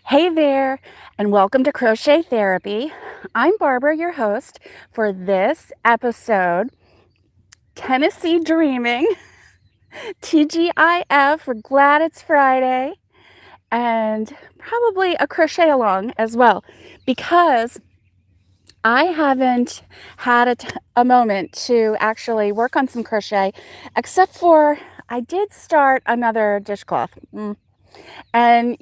Hey there, and welcome to Crochet Therapy. I'm Barbara, your host for this episode, Tennessee Dreaming, TGIF. We're glad it's Friday, and probably a crochet along as well, because I haven't had a moment to actually work on some crochet, except for I did start another dishcloth. And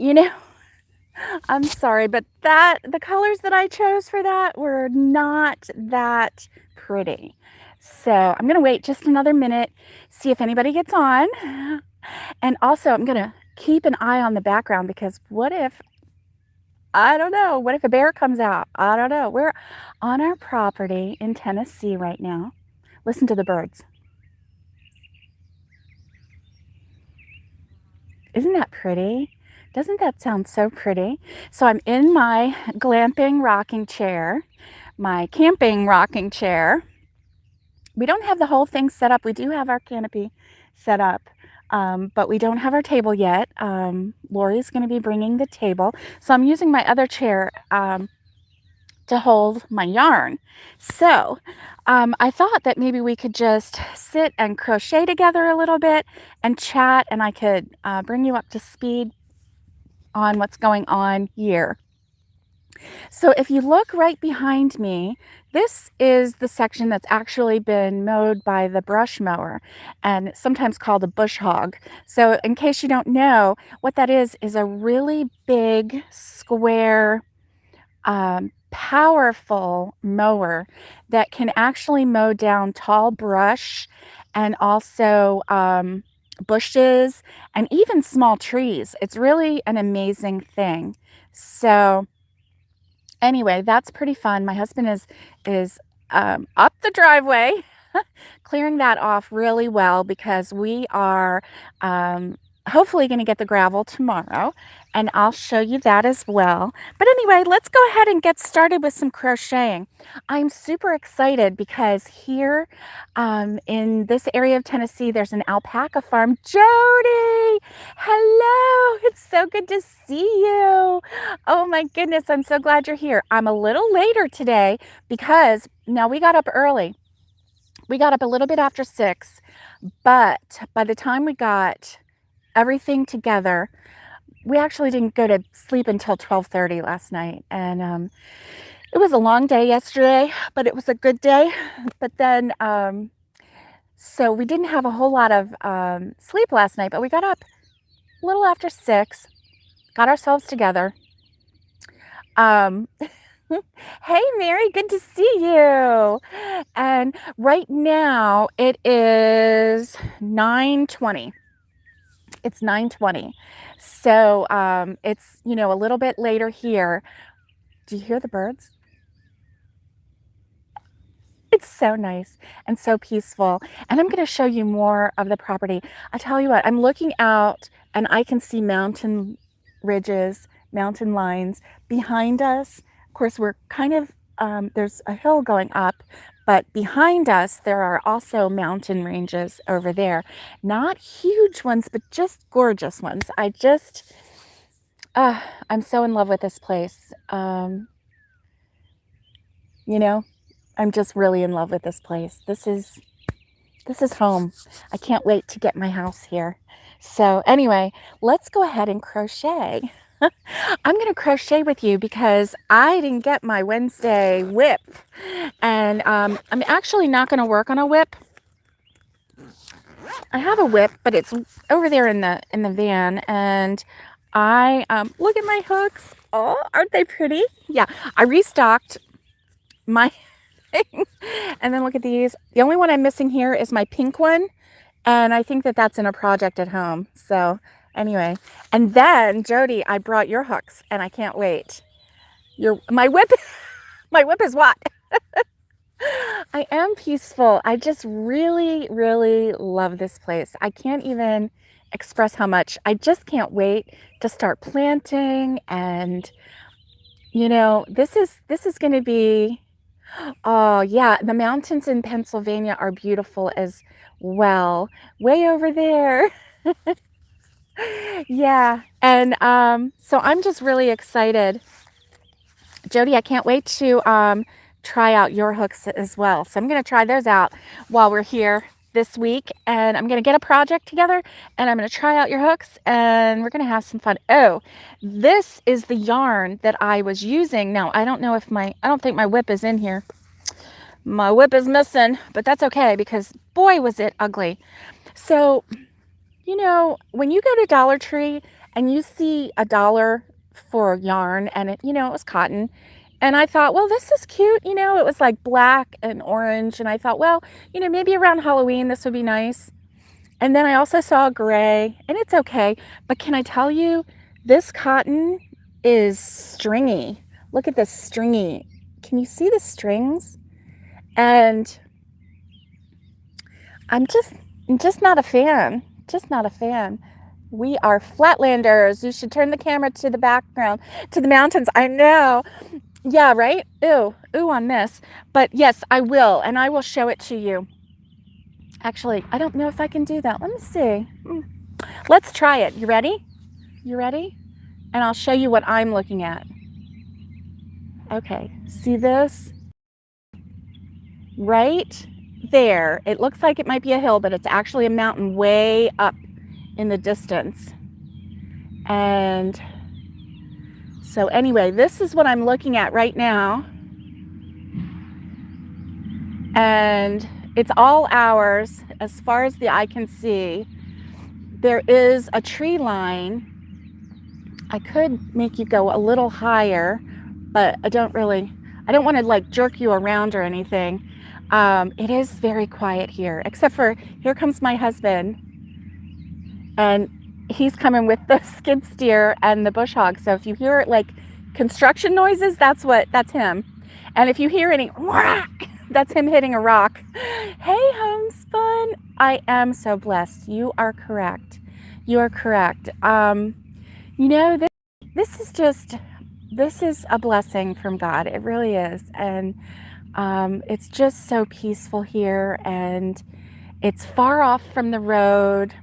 I'm sorry, but the colors that I chose for that were not that pretty. So I'm going to wait just another minute, see if anybody gets on. And also I'm going to keep an eye on the background because I don't know, what if a bear comes out? I don't know. We're on our property in Tennessee right now. Listen to the birds. Isn't that pretty? Doesn't that sound so pretty? So I'm in my glamping rocking chair, my camping rocking chair. We don't have the whole thing set up. We do have our canopy set up, but we don't have our table yet. Lori's going to be bringing the table. So I'm using my other chair to hold my yarn. So I thought that maybe we could just sit and crochet together a little bit and chat, and I could bring you up to speed on what's going on here. So if you look right behind me, this is the section that's actually been mowed by the brush mower, and sometimes called a bush hog. So in case you don't know, what that is a really big, square, powerful mower that can actually mow down tall brush and also bushes and even small trees. It's really an amazing thing. So anyway, that's pretty fun. My husband is up the driveway, clearing that off really well because we are hopefully going to get the gravel tomorrow, and I'll show you that as well. But anyway, let's go ahead and get started with some crocheting. I'm super excited because here in this area of Tennessee, there's an alpaca farm. Jody, hello, it's so good to see you. Oh my goodness, I'm so glad you're here. I'm a little later today because now we got up early. We got up a little bit after 6, but by the time we got everything together, we actually didn't go to sleep until 12:30 last night. And it was a long day yesterday, but it was a good day. But then, so we didn't have a whole lot of sleep last night, but we got up a little after 6, got ourselves together. Um, Hey, Mary, good to see you. And right now it is 9:20. It's 9:20. So it's, a little bit later here. Do you hear the birds? It's so nice and so peaceful. And I'm going to show you more of the property. I tell you what, I'm looking out and I can see mountain ridges, mountain lines behind us. Of course, we're kind of, there's a hill going up, but behind us, there are also mountain ranges over there. Not huge ones, but just gorgeous ones. I'm so in love with this place. You know, I'm just really in love with this place. This is home. I can't wait to get my house here. So anyway, let's go ahead and crochet. I'm going to crochet with you because I didn't get my Wednesday whip. And I'm actually not going to work on a whip. I have a whip, but it's over there in the van. And I look at my hooks. Oh, aren't they pretty? Yeah, I restocked my thing. And then look at these. The only one I'm missing here is my pink one. And I think that that's in a project at home. So anyway, and then Jody, I brought your hooks and I can't wait. My whip, my whip is what? I am peaceful. I just really, really love this place. I can't even express how much. I just can't wait to start planting. And this is going to be, oh yeah, the mountains in Pennsylvania are beautiful as well. Way over there. Yeah, and, so I'm just really excited. Jody, I can't wait to, try out your hooks as well. So I'm gonna try those out while we're here this week, and I'm gonna get a project together, and I'm gonna try out your hooks, and we're gonna have some fun. Oh, this is the yarn that I was using. Now, I don't know if I don't think my whip is in here. My whip is missing, but that's okay because boy, was it ugly. So, when you go to Dollar Tree and you see $1 for yarn and it was cotton, and I thought, well, this is cute. It was like black and orange. And I thought, well, maybe around Halloween, this would be nice. And then I also saw gray, and it's okay. But can I tell you, this cotton is stringy. Look at this stringy. Can you see the strings? And I'm just not a fan. Just not a fan. We are flatlanders. You should turn the camera to the background, to the mountains. I know. Yeah, right? Ooh on this. But yes, I will, and I will show it to you. Actually, I don't know if I can do that. Let me see. Let's try it. You ready? You ready? And I'll show you what I'm looking at. Okay, see this? Right there. It looks like it might be a hill, but it's actually a mountain way up in the distance. And so anyway, this is what I'm looking at right now. And it's all ours as far as the eye can see. There is a tree line. I could make you go a little higher, but I don't want to like jerk you around or anything. It is very quiet here, except for here comes my husband, and he's coming with the skid steer and the bush hog. So if you hear like construction noises, that's him. And if you hear any whack, that's him hitting a rock. Hey, homespun. I am so blessed. You are correct. You are correct. This is a blessing from God. It really is. And it's just so peaceful here, and it's far off from the road.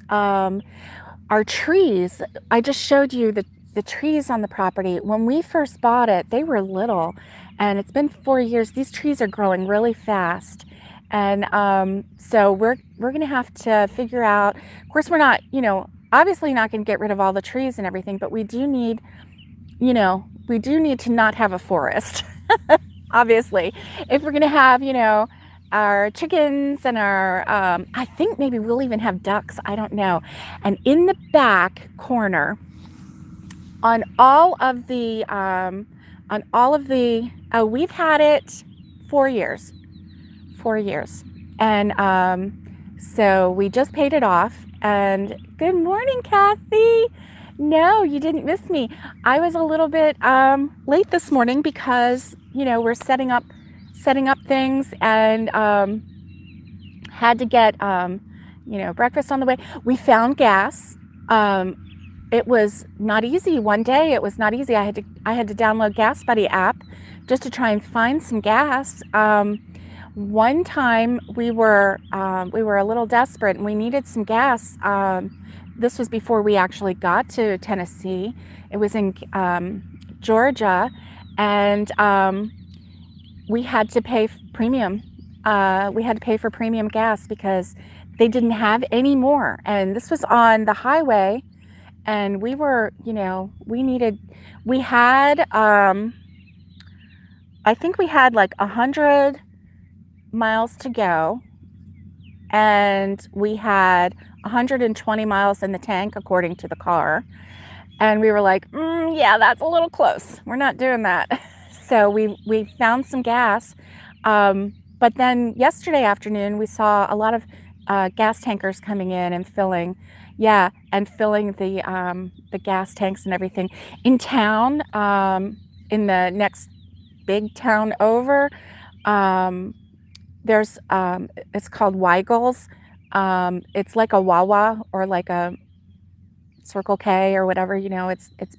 Our trees, I just showed you the trees on the property. When we first bought it, they were little, and it's been 4 years. These trees are growing really fast. And so we're going to have to figure out, of course, we're not, obviously not going to get rid of all the trees and everything, but we do need to not have a forest, obviously. If we're going to have, our chickens and our, I think maybe we'll even have ducks. I don't know. And in the back corner, on all of the, we've had it 4 years. 4 years. And so we just paid it off. And good morning, Kathy. No, you didn't miss me. I was a little bit late this morning because, we're setting up things, and had to get, breakfast on the way. We found gas. It was not easy. One day it was not easy. I had to download Gas Buddy app just to try and find some gas. One time we were a little desperate and we needed some gas. This was before we actually got to Tennessee. It was in Georgia, and we had to pay premium. We had to pay for premium gas because they didn't have any more. And this was on the highway, and we were, we had, I think we had like 100 miles to go, and we had 120 miles in the tank according to the car, and we were like, yeah, that's a little close, we're not doing that. So we found some gas, but then yesterday afternoon we saw a lot of gas tankers coming in and filling the gas tanks and everything in town. In the next big town over, there's it's called Weigel's. It's like a Wawa or like a Circle K or whatever. It's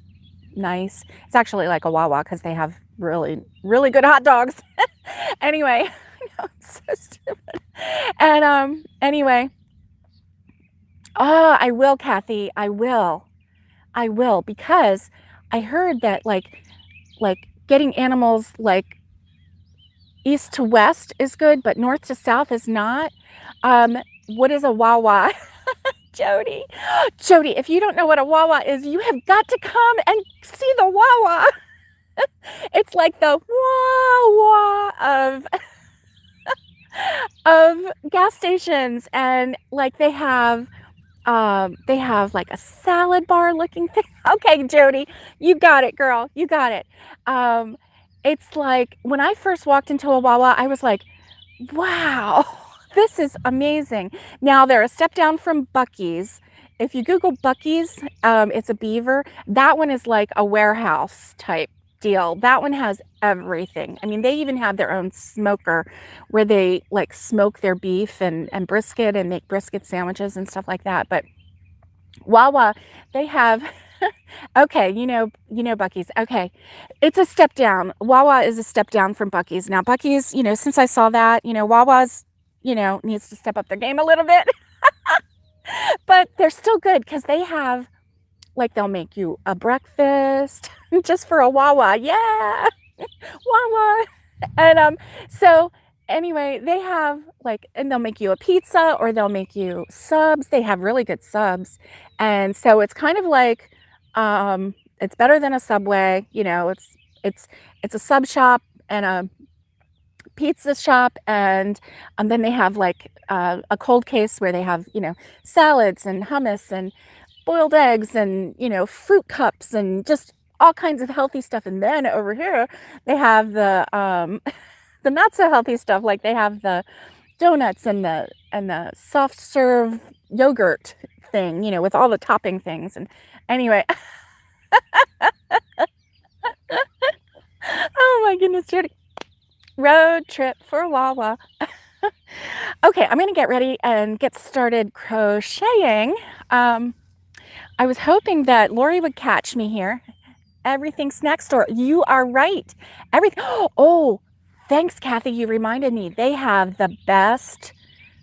nice. It's actually like a Wawa because they have really, really good hot dogs. Anyway, I know, I'm so stupid. And anyway, Oh, I will, Kathy. I will. I will, because I heard that like getting animals like east to west is good, but north to south is not. Um, what is a Wawa? Jody, Jody, if you don't know what a Wawa is, you have got to come and see the Wawa. It's like the Wawa of gas stations, and like they have like a salad bar looking thing. Okay, Jody, you got it, girl. You got it. Um, it's like when I first walked into a Wawa, I was like, wow, this is amazing. Now they're a step down from Buc-ee's. If you Google Buc-ee's, it's a beaver. That one is like a warehouse type deal. That one has everything. I mean, they even have their own smoker where they like smoke their beef and brisket and make brisket sandwiches and stuff like that. But Wawa, they have okay, Buc-ee's. Okay. It's a step down. Wawa is a step down from Buc-ee's. Now Buc-ee's, since I saw that, Wawa's, needs to step up their game a little bit. But they're still good because they have like they'll make you a breakfast just for a Wawa. Yeah. Wawa. And so anyway, they have like, and they'll make you a pizza or they'll make you subs. They have really good subs. And so it's kind of like it's better than a Subway, it's a sub shop and a pizza shop, and then they have like a cold case where they have, salads and hummus and boiled eggs and, fruit cups and just all kinds of healthy stuff. And then over here, they have the the not so healthy stuff. Like they have the donuts and the soft serve yogurt thing, with all the topping things. And anyway, oh my goodness, Judy. Road trip for Wawa. Okay, I'm gonna get ready and get started crocheting. I was hoping that Lori would catch me here. Everything's next door. You are right. Everything. Oh, thanks, Kathy. You reminded me. They have the best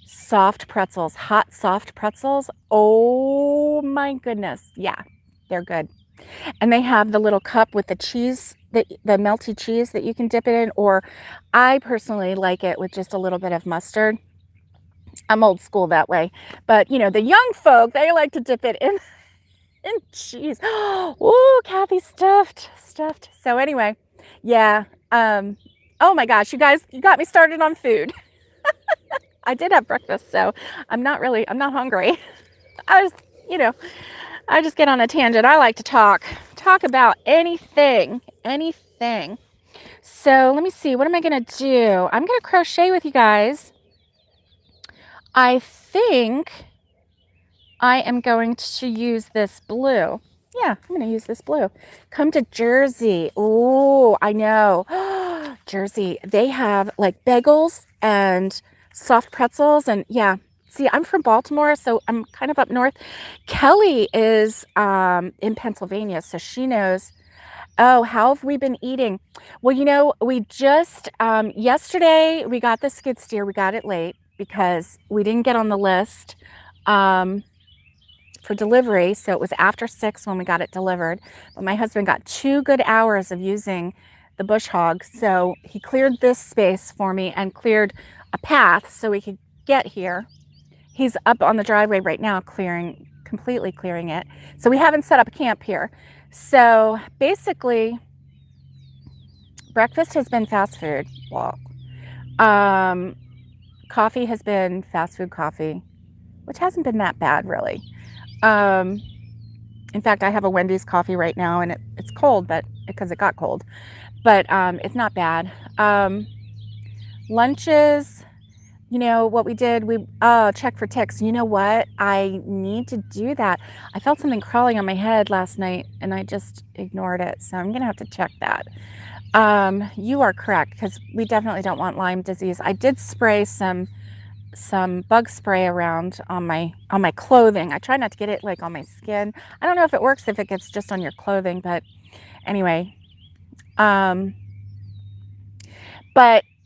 soft pretzels, hot soft pretzels. Oh my goodness. Yeah, they're good. And they have the little cup with the cheese, the melty cheese that you can dip it in, or I personally like it with just a little bit of mustard. I'm old school that way. But, the young folk, they like to dip it in cheese. Oh, Kathy, stuffed. So anyway, yeah. Oh my gosh, you guys, you got me started on food. I did have breakfast, so I'm not hungry. I was, I just get on a tangent. I like to talk about anything. So let me see, what am I going to do? I'm going to crochet with you guys. I think I am going to use this blue. Yeah, I'm going to use this blue. Come to Jersey. Oh, I know. Jersey, they have like bagels and soft pretzels. And yeah, see, I'm from Baltimore, so I'm kind of up north. Kelly is in Pennsylvania, so she knows. Oh, how have we been eating? Well, we just, yesterday we got the skid steer. We got it late because we didn't get on the list for delivery. So it was after 6 when we got it delivered. But my husband got 2 good hours of using the bush hog. So he cleared this space for me and cleared a path so we could get here. He's up on the driveway right now, completely clearing it. So we haven't set up camp here. So basically, breakfast has been fast food. Well, coffee has been fast food coffee, which hasn't been that bad, really. In fact, I have a Wendy's coffee right now, and it's cold, but because it got cold, but it's not bad. Lunches, what we did, we check for ticks. You know what? I need to do that. I felt something crawling on my head last night, and I just ignored it. So I'm gonna have to check that. You are correct, because we definitely don't want Lyme disease. I did spray some bug spray around on my clothing. I try not to get it like on my skin. I don't know if it works if it gets just on your clothing, but anyway. But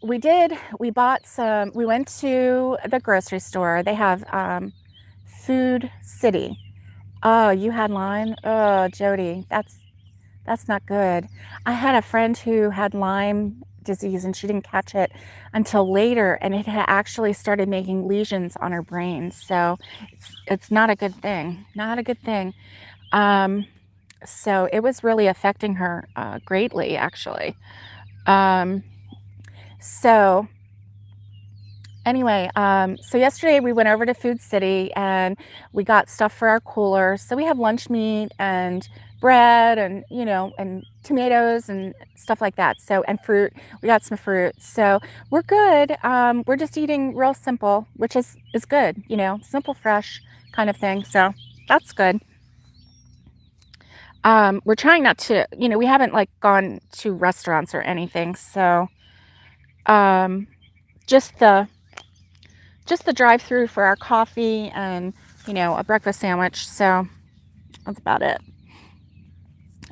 we bought some, we went to the grocery store. They have Food City. Oh, you had Lyme? Oh, Jody, that's not good. I had a friend who had Lyme disease and she didn't catch it until later, and it had actually started making lesions on her brain. So it's not a good thing. Not a good thing. Um, so it was really affecting her greatly, actually. Um, so Anyway, so yesterday we went over to Food City and we got stuff for our cooler. So we have lunch meat and bread and, and tomatoes and stuff like that. So, and fruit, we got some fruit. So we're good. We're just eating real simple, which is good, simple, fresh kind of thing. So that's good. We're trying not to, we haven't like gone to restaurants or anything. So, um, just the drive-through for our coffee and, a breakfast sandwich. So that's about it,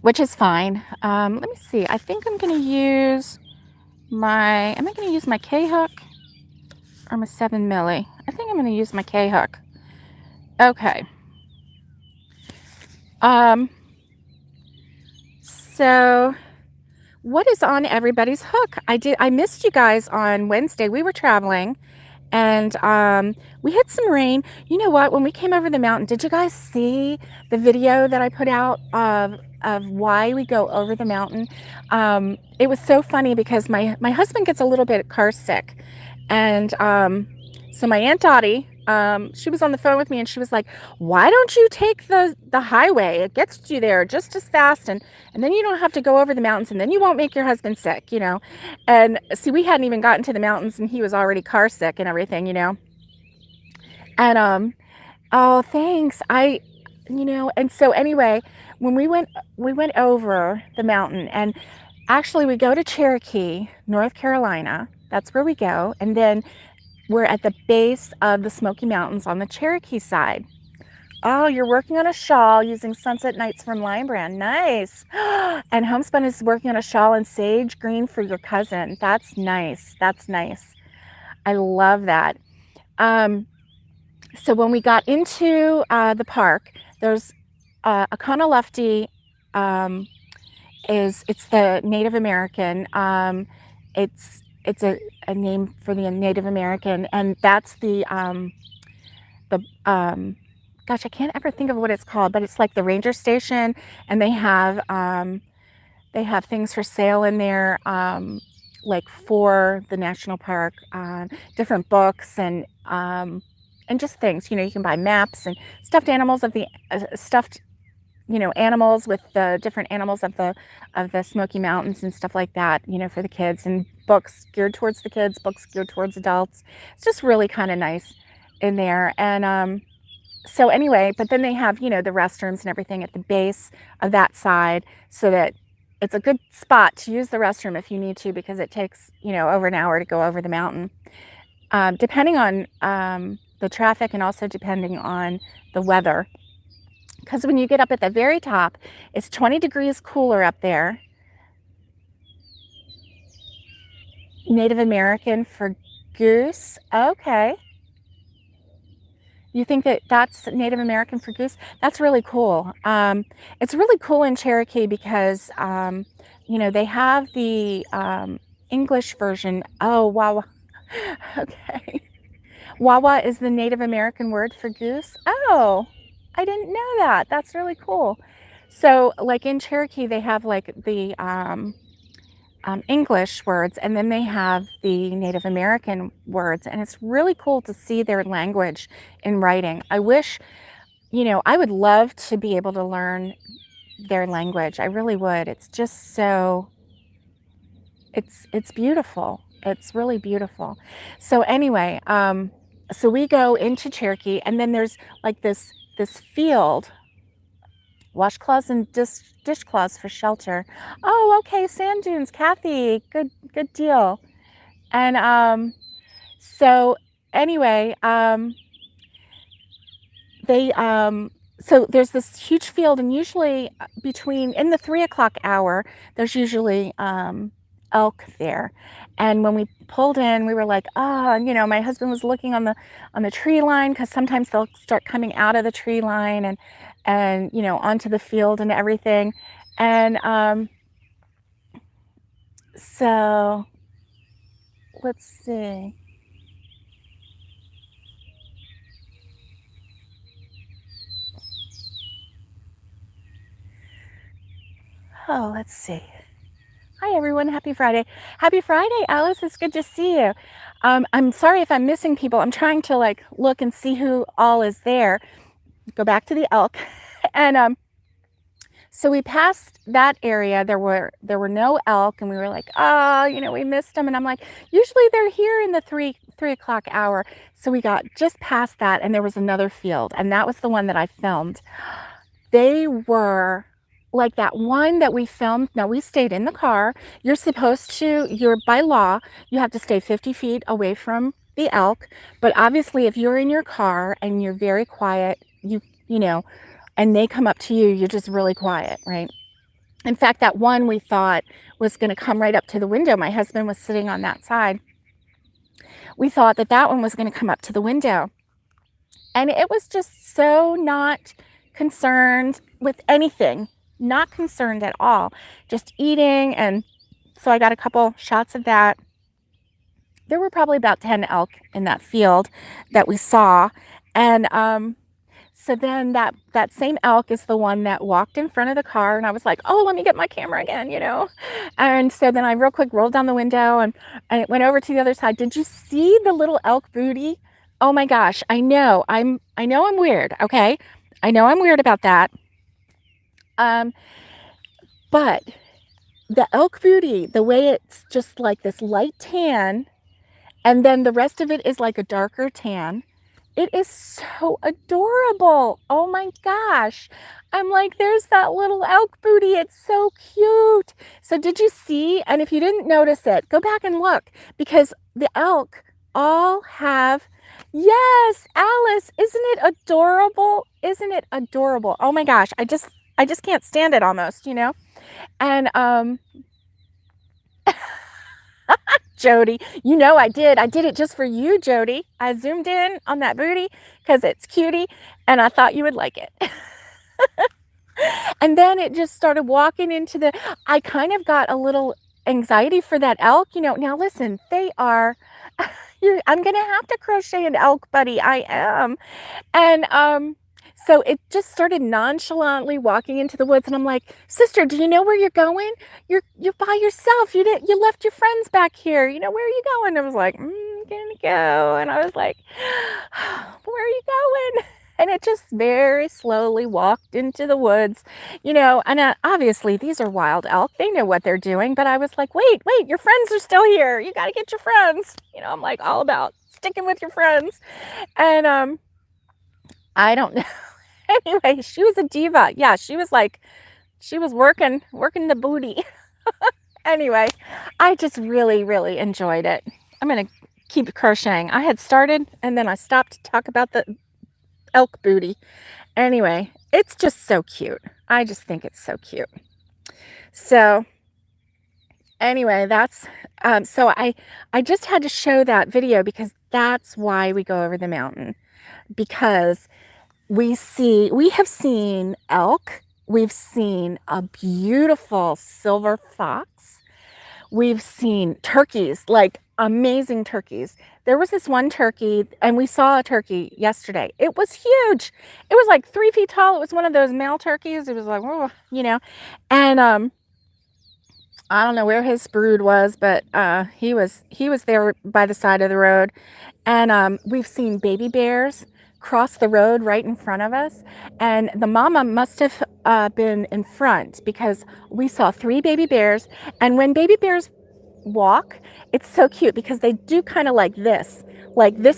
which is fine. Let me see. I think I'm going to use am I going to use my K-hook or my 7 milli? I think I'm going to use my K-hook. Okay. So what is on everybody's hook? I missed you guys on Wednesday. We were traveling. And we had some rain. You know what? When we came over the mountain, did you guys see the video that I put out of why we go over the mountain? It was so funny because my husband gets a little bit car sick. And so my Aunt Dottie, she was on the phone with me and she was like, why don't you take the highway? It gets you there just as fast and then you don't have to go over the mountains and then you won't make your husband sick, And see, we hadn't even gotten to the mountains and he was already car sick and everything, And oh, thanks. And so anyway, when we went over the mountain and actually we go to Cherokee, North Carolina. That's where we go. And then we're at the base of the Smoky Mountains on the Cherokee side. Oh, you're working on a shawl using Sunset Nights from Lion Brand. Nice. And Homespun is working on a shawl in sage green for your cousin. That's nice. That's nice. I love that. So when we got into the park, there's a Lefty. It's the Native American. It's a name for the Native American, and that's gosh, I can't ever think of what it's called, but it's like the ranger station, and they have things for sale in there, like for the national park, different books and just things. You can buy maps and stuffed animals of the stuffed animals with the different animals of the Smoky Mountains and stuff like that, for the kids, and books geared towards the kids, books geared towards adults. It's just really kind of nice in there. And so anyway, but then they have, the restrooms and everything at the base of that side, so that it's a good spot to use the restroom if you need to, because it takes, over an hour to go over the mountain, depending on the traffic and also depending on the weather. Because when you get up at the very top, it's 20 degrees cooler up there. Native American for goose. Okay. You think that's Native American for goose? That's really cool. It's really cool in Cherokee because, they have the English version. Oh, wow. Okay. Wawa is the Native American word for goose. Oh, I didn't know that. That's really cool. So like in Cherokee, they have like the English words, and then they have the Native American words, and it's really cool to see their language in writing. I wish, I would love to be able to learn their language. I really would. It's just so, it's beautiful. It's really beautiful. So anyway, so we go into Cherokee, and then there's like this field, washcloths and dishcloths for shelter. Oh, okay, sand dunes, Kathy, good deal. And so anyway, they so there's this huge field, and usually in the 3 o'clock hour, there's usually elk there. And when we pulled in, we were like, oh, my husband was looking on the tree line, because sometimes they'll start coming out of the tree line and onto the field and everything. And so let's see. Oh, let's see. Hi, everyone. Happy Friday. Happy Friday, Alice. It's good to see you. I'm sorry if I'm missing people. I'm trying to look and see who all is there. Go back to the elk. And so we passed that area. There were no elk, and we were like, oh, we missed them. And I'm like, usually they're here in the three o'clock hour. So we got just past that, and there was another field, and that was the one that I filmed. They were like that one that we filmed. Now, we stayed in the car. You're by law, you have to stay 50 feet away from the elk. But obviously, if you're in your car and you're very quiet, and they come up to you, you're just really quiet, right? In fact, that one we thought was going to come right up to the window. My husband was sitting on that side. We thought that one was going to come up to the window. And it was just so not concerned with anything, not concerned at all, just eating. And so I got a couple shots of that. There were probably about 10 elk in that field that we saw. And so then that same elk is the one that walked in front of the car, and I was like, oh, let me get my camera again, And so then I real quick rolled down the window and it went over to the other side. Did you see the little elk booty? Oh my gosh, I know I'm weird, okay? I know I'm weird about that. But the elk booty, the way it's just like this light tan, and then the rest of it is like a darker tan. It is so adorable. Oh my gosh. I'm like, there's that little elk booty. It's so cute. So did you see? And if you didn't notice it, go back and look, because the elk all have, yes, Alice, isn't it adorable? Isn't it adorable? Oh my gosh. I just can't stand it almost, And Jody, I did it just for you, Jody. I zoomed in on that booty because it's cutie, and I thought you would like it. And then it just started walking into I kind of got a little anxiety for that elk. Now listen, they are, I'm going to have to crochet an elk buddy. I am. And so it just started nonchalantly walking into the woods, and I'm like, sister, do you know where you're going? You're by yourself. You left your friends back here. Where are you going? I was like, I'm gonna go. And I was like, where are you going? And it just very slowly walked into the woods, and obviously these are wild elk. They know what they're doing. But I was like, wait, your friends are still here. You got to get your friends. I'm like all about sticking with your friends. And I don't know. Anyway, she was a diva. Yeah, she was working the booty. Anyway, I just really, really enjoyed it. I'm going to keep crocheting. I had started and then I stopped to talk about the elk booty. Anyway, it's just so cute. I just think it's so cute. So anyway, that's so I just had to show that video because that's why we go over the mountain, because we have seen elk, we've seen a beautiful silver fox, we've seen turkeys, like amazing turkeys. There was this one turkey, and we saw a turkey yesterday. It was huge. It was like 3 feet tall. It was one of those male turkeys. It was like, oh, and I don't know where his brood was, but he was there by the side of the road. And we've seen baby bears cross the road right in front of us, and the mama must have been in front, because we saw 3 baby bears. And when baby bears walk, it's so cute because they do kind of like this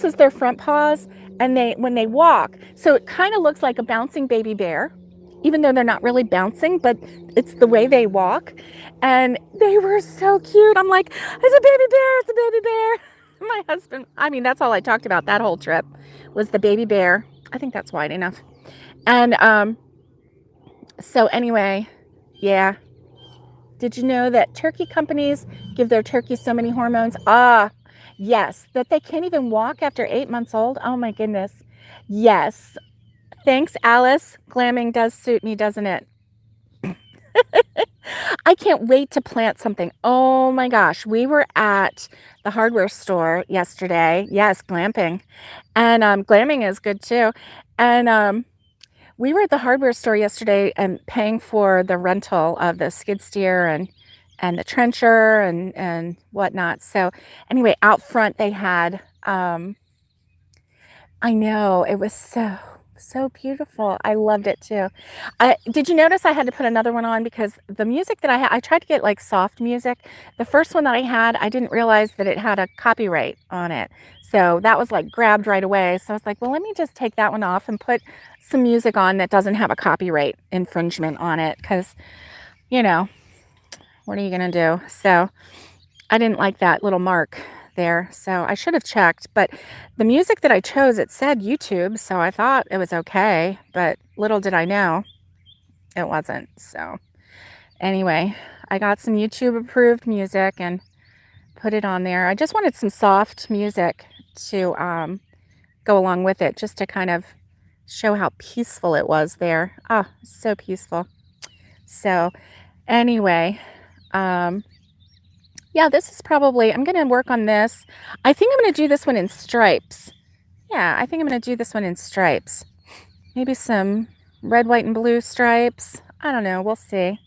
is their front paws, and when they walk, so it kind of looks like a bouncing baby bear, even though they're not really bouncing, but it's the way they walk. And they were so cute. I'm like, it's a baby bear, it's a baby bear. My husband, that's all I talked about that whole trip was the baby bear. I think that's wide enough. And so anyway, yeah. Did you know that turkey companies give their turkeys so many hormones? Ah, yes, that they can't even walk after 8 months old. Oh my goodness. Yes. Thanks, Alice. Glamming does suit me, doesn't it? I can't wait to plant something. Oh my gosh. We were at the hardware store yesterday. Yes, glamping. And glamming is good too. And we were at the hardware store yesterday and paying for the rental of the skid steer and the trencher and whatnot. So anyway, out front they had I know, it was so beautiful. I loved it too. Did you notice I had to put another one on because the music that I tried to get like soft music. The first one that I had, I didn't realize that it had a copyright on it. So that was like grabbed right away. So I was like, well, let me just take that one off and put some music on that doesn't have a copyright infringement on it because, you know, what are you going to do? So I didn't like that little mark there, so I should have checked. But the music that I chose, it said YouTube, so I thought it was okay, but little did I know it wasn't. So anyway, I got some YouTube approved music and put it on there. I just wanted some soft music to go along with it, just to kind of show how peaceful it was there. Ah, so peaceful. So anyway, yeah, this is probably, I'm going to work on this. I think I'm going to do this one in stripes. Yeah, I think I'm going to do this one in stripes. Maybe some red, white, and blue stripes. I don't know. We'll see.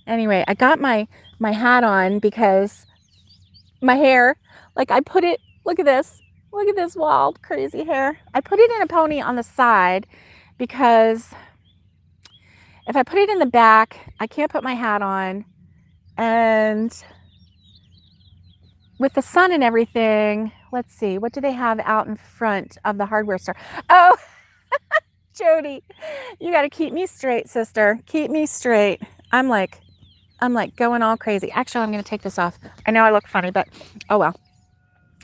Anyway, I got my hat on because my hair, like I put it, look at this. Look at this wild, crazy hair. I put it in a pony on the side because if I put it in the back, I can't put my hat on. And with the sun and everything, let's see, what do they have out in front of the hardware store? Oh, Jody, you got to keep me straight, sister. Keep me straight. I'm like going all crazy. Actually, I'm going to take this off. I know I look funny, but oh well.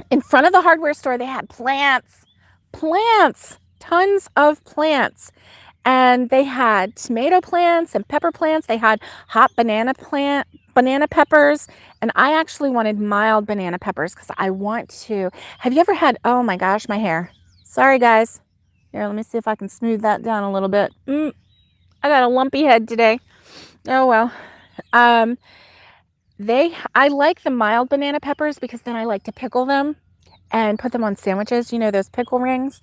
In front of the hardware store, they had plants, tons of plants. And they had tomato plants and pepper plants. They had hot banana peppers. And I actually wanted mild banana peppers because I want to. Have you ever had, oh my gosh, my hair. Sorry, guys. Here, let me see if I can smooth that down a little bit. I got a lumpy head today. Oh, well. I like the mild banana peppers because then I like to pickle them and put them on sandwiches. You know, those pickle rings.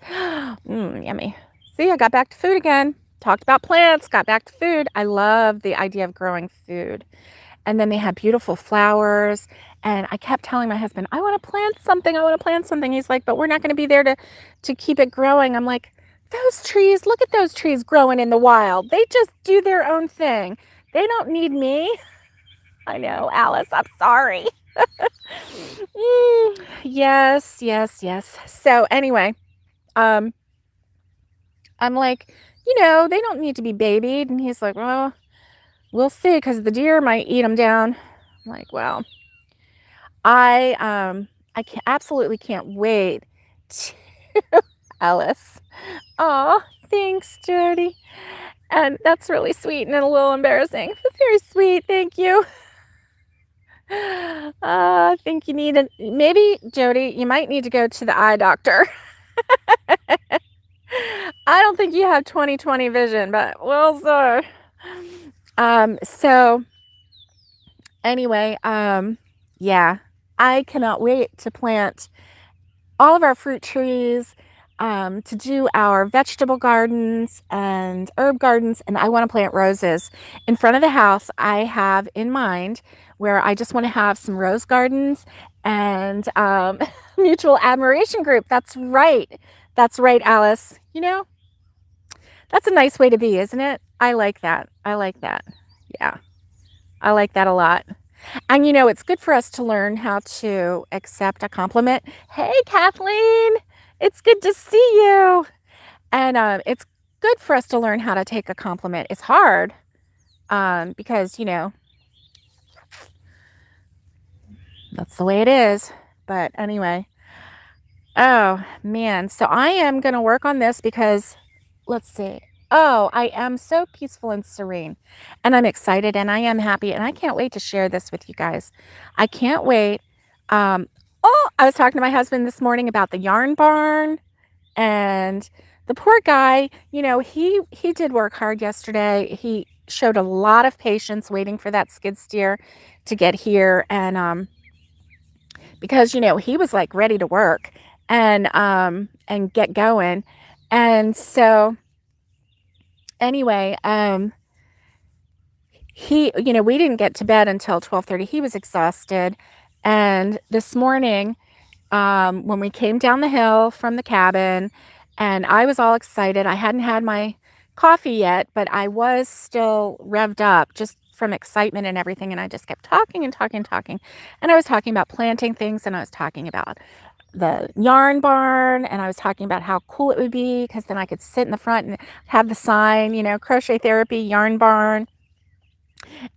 Yummy. See, I got back to food again. Talked about plants, got back to food. I love the idea of growing food. And then they had beautiful flowers. And I kept telling my husband, I want to plant something. I want to plant something. He's like, but we're not going to be there to keep it growing. I'm like, those trees, look at those trees growing in the wild. They just do their own thing. They don't need me. I know, Alice, I'm sorry. Yes. So anyway, I'm like, they don't need to be babied. And he's like, well, we'll see because the deer might eat them down. I'm like, well, I absolutely can't wait to Alice. Oh, thanks, Jody. And that's really sweet and a little embarrassing. Very sweet. Thank you. I think you need maybe, Jody, you might need to go to the eye doctor. I don't think you have 20/20 vision, but we'll see. So anyway, yeah, I cannot wait to plant all of our fruit trees, to do our vegetable gardens and herb gardens, and I want to plant roses. In front of the house, I have in mind where I just want to have some rose gardens and mutual admiration group. That's right. That's right, Alice. That's a nice way to be, isn't it? I like that. Yeah, I like that a lot. And it's good for us to learn how to accept a compliment. Hey, Kathleen, it's good to see you. And it's good for us to learn how to take a compliment. It's hard because, that's the way it is. But anyway, oh man, so I am going to work on this because let's see. Oh, I am so peaceful and serene, and I'm excited, and I am happy, and I can't wait to share this with you guys. I can't wait. Um, oh, I was talking to my husband this morning about the yarn barn, and the poor guy, he did work hard yesterday. He showed a lot of patience waiting for that skid steer to get here, and because he was like ready to work and get going, and so anyway, we didn't get to bed until 12:30. He was exhausted. And this morning, when we came down the hill from the cabin, and I was all excited, I hadn't had my coffee yet, but I was still revved up just from excitement and everything. And I just kept talking and talking and talking. And I was talking about planting things, and I was talking about the yarn barn, and I was talking about how cool it would be because then I could sit in the front and have the sign, crochet therapy, yarn barn.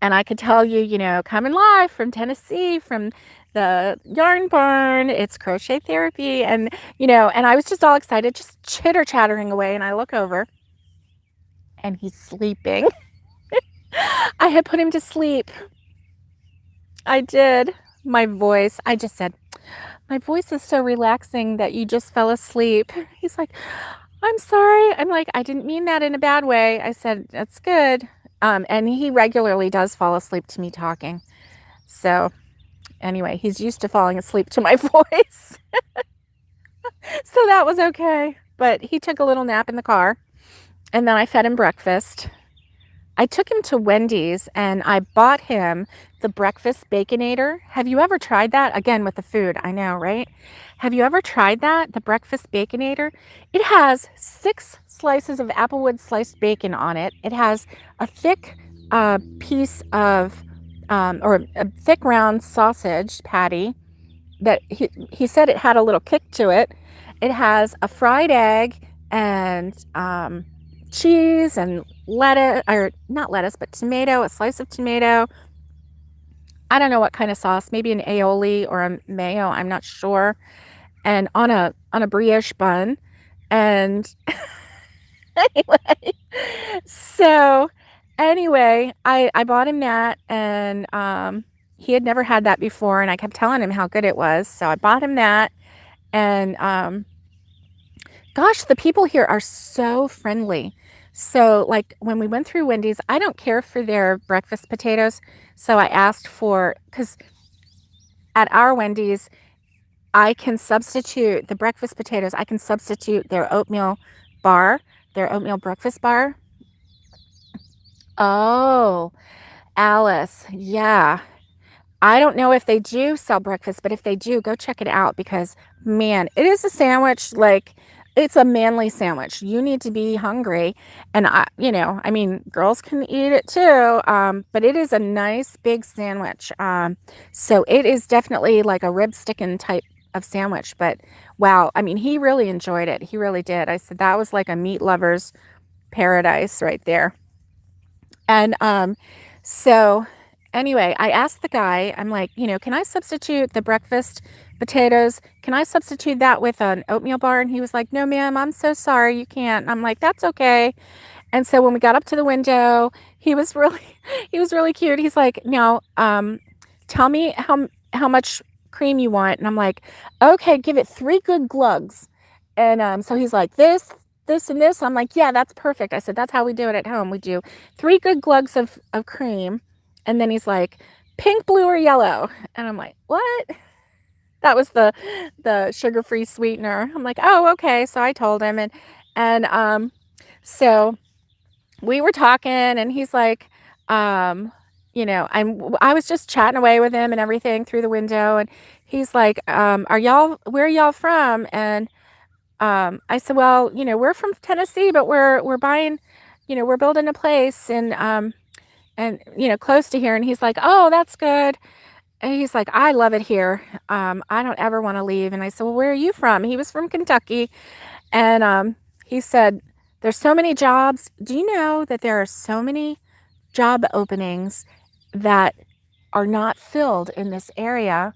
And I could tell you, coming live from Tennessee, from the yarn barn, it's crochet therapy. And I was just all excited, just chitter chattering away. And I look over and he's sleeping. I had put him to sleep. I did. I just said, my voice is so relaxing that you just fell asleep. He's like, I'm sorry. I'm like, I didn't mean that in a bad way. I said, that's good. And he regularly does fall asleep to me talking. So anyway, he's used to falling asleep to my voice. So that was okay. But he took a little nap in the car, and then I fed him breakfast. I took him to Wendy's and I bought him the breakfast baconator. Have you ever tried that? Again, with the food, I know, right? Have you ever tried that? The breakfast baconator? It has 6 slices of applewood sliced bacon on it. It has a thick piece of, or a thick round sausage patty that he said it had a little kick to it. It has a fried egg and cheese and lettuce, or not lettuce, but tomato, a slice of tomato. I don't know what kind of sauce, maybe an aioli or a mayo, I'm not sure. And on a brioche bun. And anyway, so anyway, I bought him that, and he had never had that before, and I kept telling him how good it was. So I bought him that, and gosh, the people here are so friendly. So, like, when we went through Wendy's, I don't care for their breakfast potatoes. So I asked for, because at our Wendy's, I can substitute the breakfast potatoes. I can substitute their oatmeal bar, their oatmeal breakfast bar. Oh, Alice. Yeah. I don't know if they do sell breakfast, but if they do, go check it out because, man, it is a sandwich. Like, it's a manly sandwich. You need to be hungry. And I mean, girls can eat it too. But it is a nice big sandwich. So it is definitely like a rib sticking type of sandwich. But wow, I mean, he really enjoyed it. He really did. I said that was like a meat lover's paradise right there. And so anyway, I asked the guy, I'm like, can I substitute the breakfast potatoes? Can I substitute that with an oatmeal bar? And he was like, no, ma'am, I'm so sorry, you can't. And I'm like, that's okay. And so when we got up to the window, he was really, he was really cute. He's like, now, tell me how much cream you want. And I'm like, okay, give it 3 good glugs. And so he's like, this and this. I'm like, yeah, that's perfect. I said, that's how we do it at home. We do 3 good glugs of cream. And then he's like, pink, blue, or yellow. And I'm like, what? That was the sugar-free sweetener. I'm like, oh, okay. So I told him, and so we were talking, and he's like, I was just chatting away with him and everything through the window, and he's like, where are y'all from? And I said, well, we're from Tennessee, but we're buying, we're building a place and close to here. And he's like, oh, that's good. And he's like, I love it here. I don't ever want to leave. And I said, well, where are you from? He was from Kentucky. And he said, there's so many jobs. Do you know that there are so many job openings that are not filled in this area?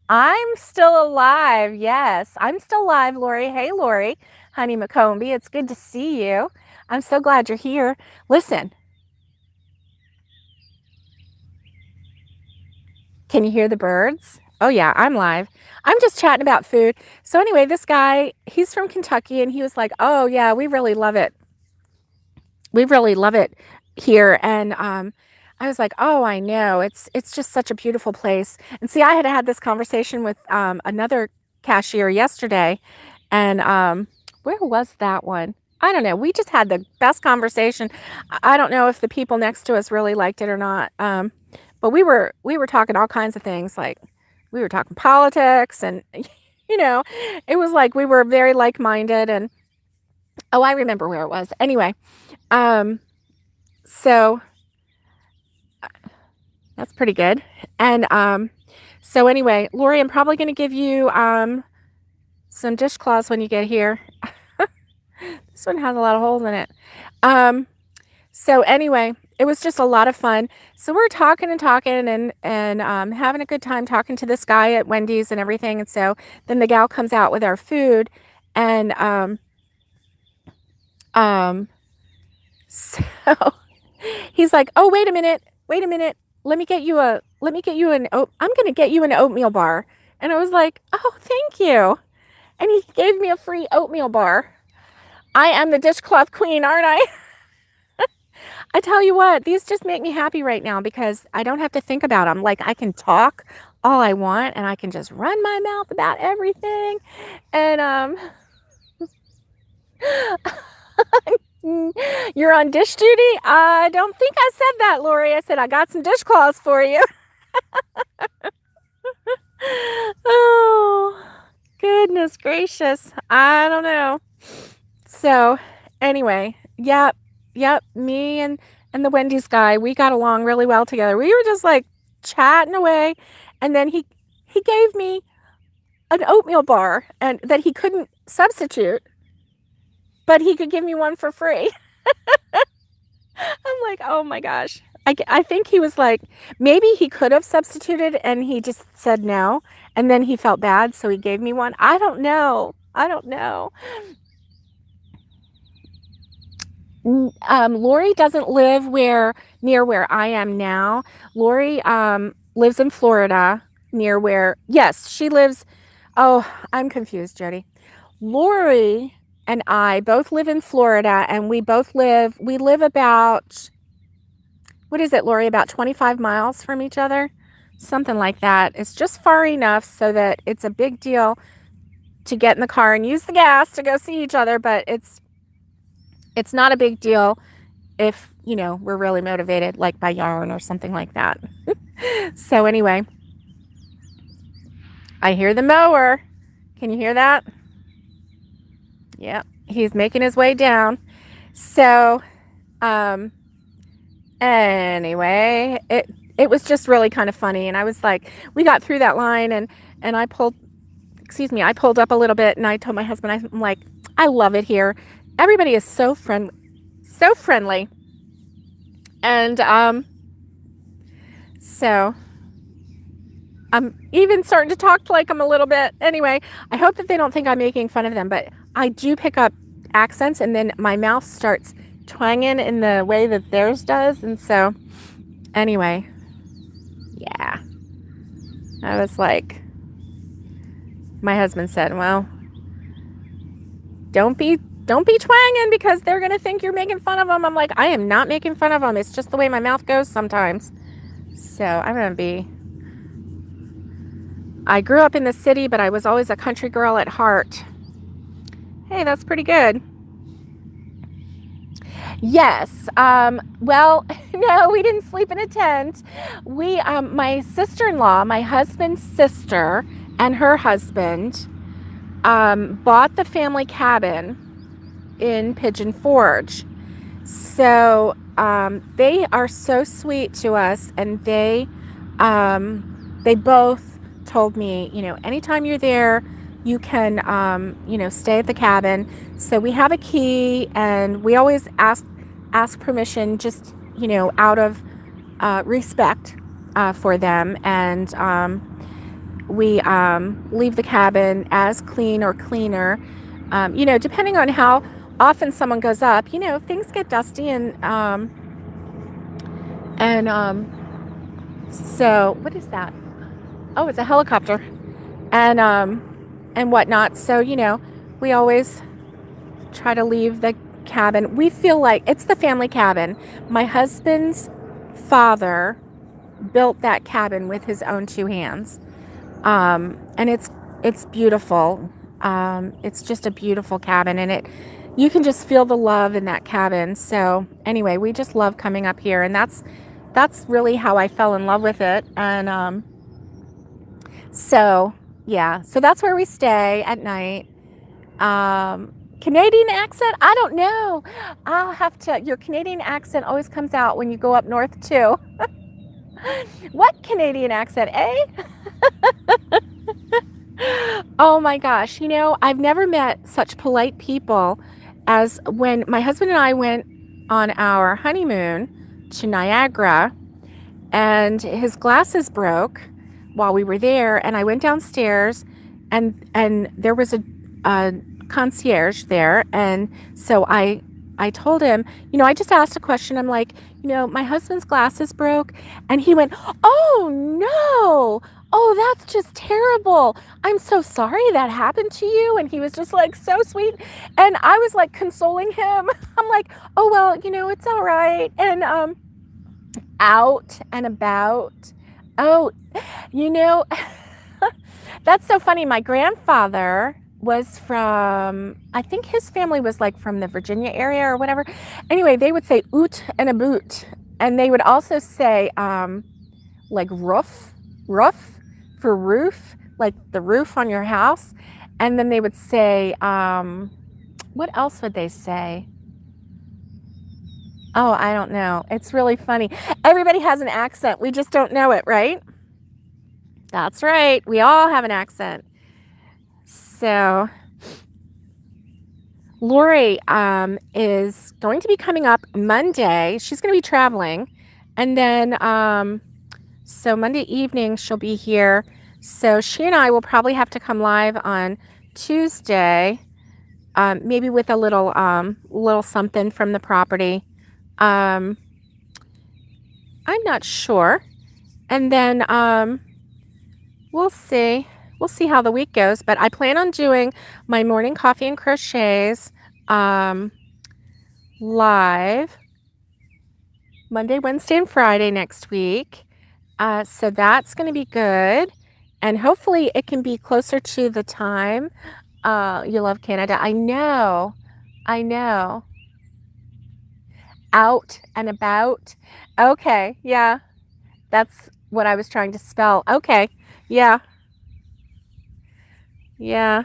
I'm still alive. Yes, I'm still alive, Lori. Hey, Lori, honey McCombie. It's good to see you. I'm so glad you're here. Listen, can you hear the birds? Oh yeah, I'm live. I'm just chatting about food. So anyway, this guy, he's from Kentucky, and he was like, "Oh yeah, we really love it. We really love it here." And I was like, "Oh, I know. It's just such a beautiful place." And see, I had this conversation with another cashier yesterday, and where was that one? I don't know. We just had the best conversation. I don't know if the people next to us really liked it or not. But we were talking all kinds of things, like we were talking politics, and you know, it was like we were very like-minded. And oh, I remember where it was. Anyway, um, so that's pretty good. And so anyway, Lori, I'm probably going to give you some dishcloths when you get here. This one has a lot of holes in it. So anyway, it was just a lot of fun. So we're talking and talking, and having a good time talking to this guy at Wendy's and everything. And so then the gal comes out with our food, and so he's like, "Oh, wait a minute. Let me get you an I'm going to get you an oatmeal bar." And I was like, "Oh, thank you." And he gave me a free oatmeal bar. I am the dishcloth queen, aren't I? I tell you what, these just make me happy right now because I don't have to think about them. Like, I can talk all I want, and I can just run my mouth about everything. And you're on dish duty? I don't think I said that, Lori. I said I got some dishcloths for you. Oh, goodness gracious. I don't know. So anyway, yep, me and the Wendy's guy, we got along really well together. We were just like chatting away, and then he gave me an oatmeal bar, and that he couldn't substitute, but he could give me one for free. I'm like, "Oh my gosh." I think he was like, maybe he could have substituted and he just said no, and then he felt bad, so he gave me one. I don't know. Lori doesn't live near where I am now. Lori lives in Florida, near where, yes, she lives. Oh, I'm confused, Jody. Lori and I both live in Florida, and we live about, what is it, Lori, about 25 miles from each other? Something like that. It's just far enough so that it's a big deal to get in the car and use the gas to go see each other, but it's not a big deal if, we're really motivated, like by yarn or something like that. So anyway, I hear the mower. Can you hear that? Yeah, he's making his way down. So anyway, it was just really kind of funny. And I was like, we got through that line, and I pulled up a little bit, and I told my husband, I'm like, "I love it here. Everybody is so friendly. And so I'm even starting to talk like them a little bit. Anyway, I hope that they don't think I'm making fun of them, but I do pick up accents, and then my mouth starts twanging in the way that theirs does. And so anyway, yeah, I was like, my husband said, "Well, don't be twanging because they're going to think you're making fun of them." I'm like, "I am not making fun of them. It's just the way my mouth goes sometimes." So I'm going to be, I grew up in the city, but I was always a country girl at heart. Hey, that's pretty good. Yes. Well, no, we didn't sleep in a tent. We, my sister-in-law, my husband's sister, and her husband, bought the family cabin in Pigeon Forge. So they are so sweet to us, and they both told me, anytime you're there, you can stay at the cabin. So we have a key, and we always ask permission, just out of respect for them, and we leave the cabin as clean or cleaner, depending on how often someone goes up, you know, things get dusty and so what is that? Oh, it's a helicopter and whatnot. So, you know, we always try to leave the cabin. We feel like it's the family cabin. My husband's father built that cabin with his own two hands. And it's beautiful. It's just a beautiful cabin, and you can just feel the love in that cabin. So anyway, we just love coming up here, and that's really how I fell in love with it. And so yeah, so that's where we stay at night. Canadian accent? I don't know. I'll have to. Your Canadian accent always comes out when you go up north too. What Canadian accent, eh? Oh my gosh, you know, I've never met such polite people as when my husband and I went on our honeymoon to Niagara, and his glasses broke while we were there, and I went downstairs, and there was a concierge there, and so I told him, you know, I just asked a question. I'm like, you know, my husband's glasses broke, and he went, "Oh no. Oh, that's just terrible. I'm so sorry that happened to you." And he was just like so sweet, and I was like consoling him. I'm like, "Oh well, you know, it's all right." And out and about. Oh, you know, that's so funny. My grandfather was from, I think his family was like from the Virginia area or whatever. Anyway, they would say oot and a boot. And they would also say like roof for roof, like the roof on your house. And then they would say, what else would they say? Oh, I don't know. It's really funny. Everybody has an accent. We just don't know it, right? That's right. We all have an accent. So Lori is going to be coming up Monday. She's going to be traveling. And then, so Monday evening, she'll be here. So she and I will probably have to come live on Tuesday, maybe with a little something from the property. I'm not sure. And then we'll see. We'll see how the week goes. But I plan on doing my morning coffee and crochets live Monday, Wednesday, and Friday next week. So that's going to be good. And hopefully it can be closer to the time. You love Canada. I know. I know. Out and about. Okay. Yeah. That's what I was trying to spell. Okay. Yeah. Yeah.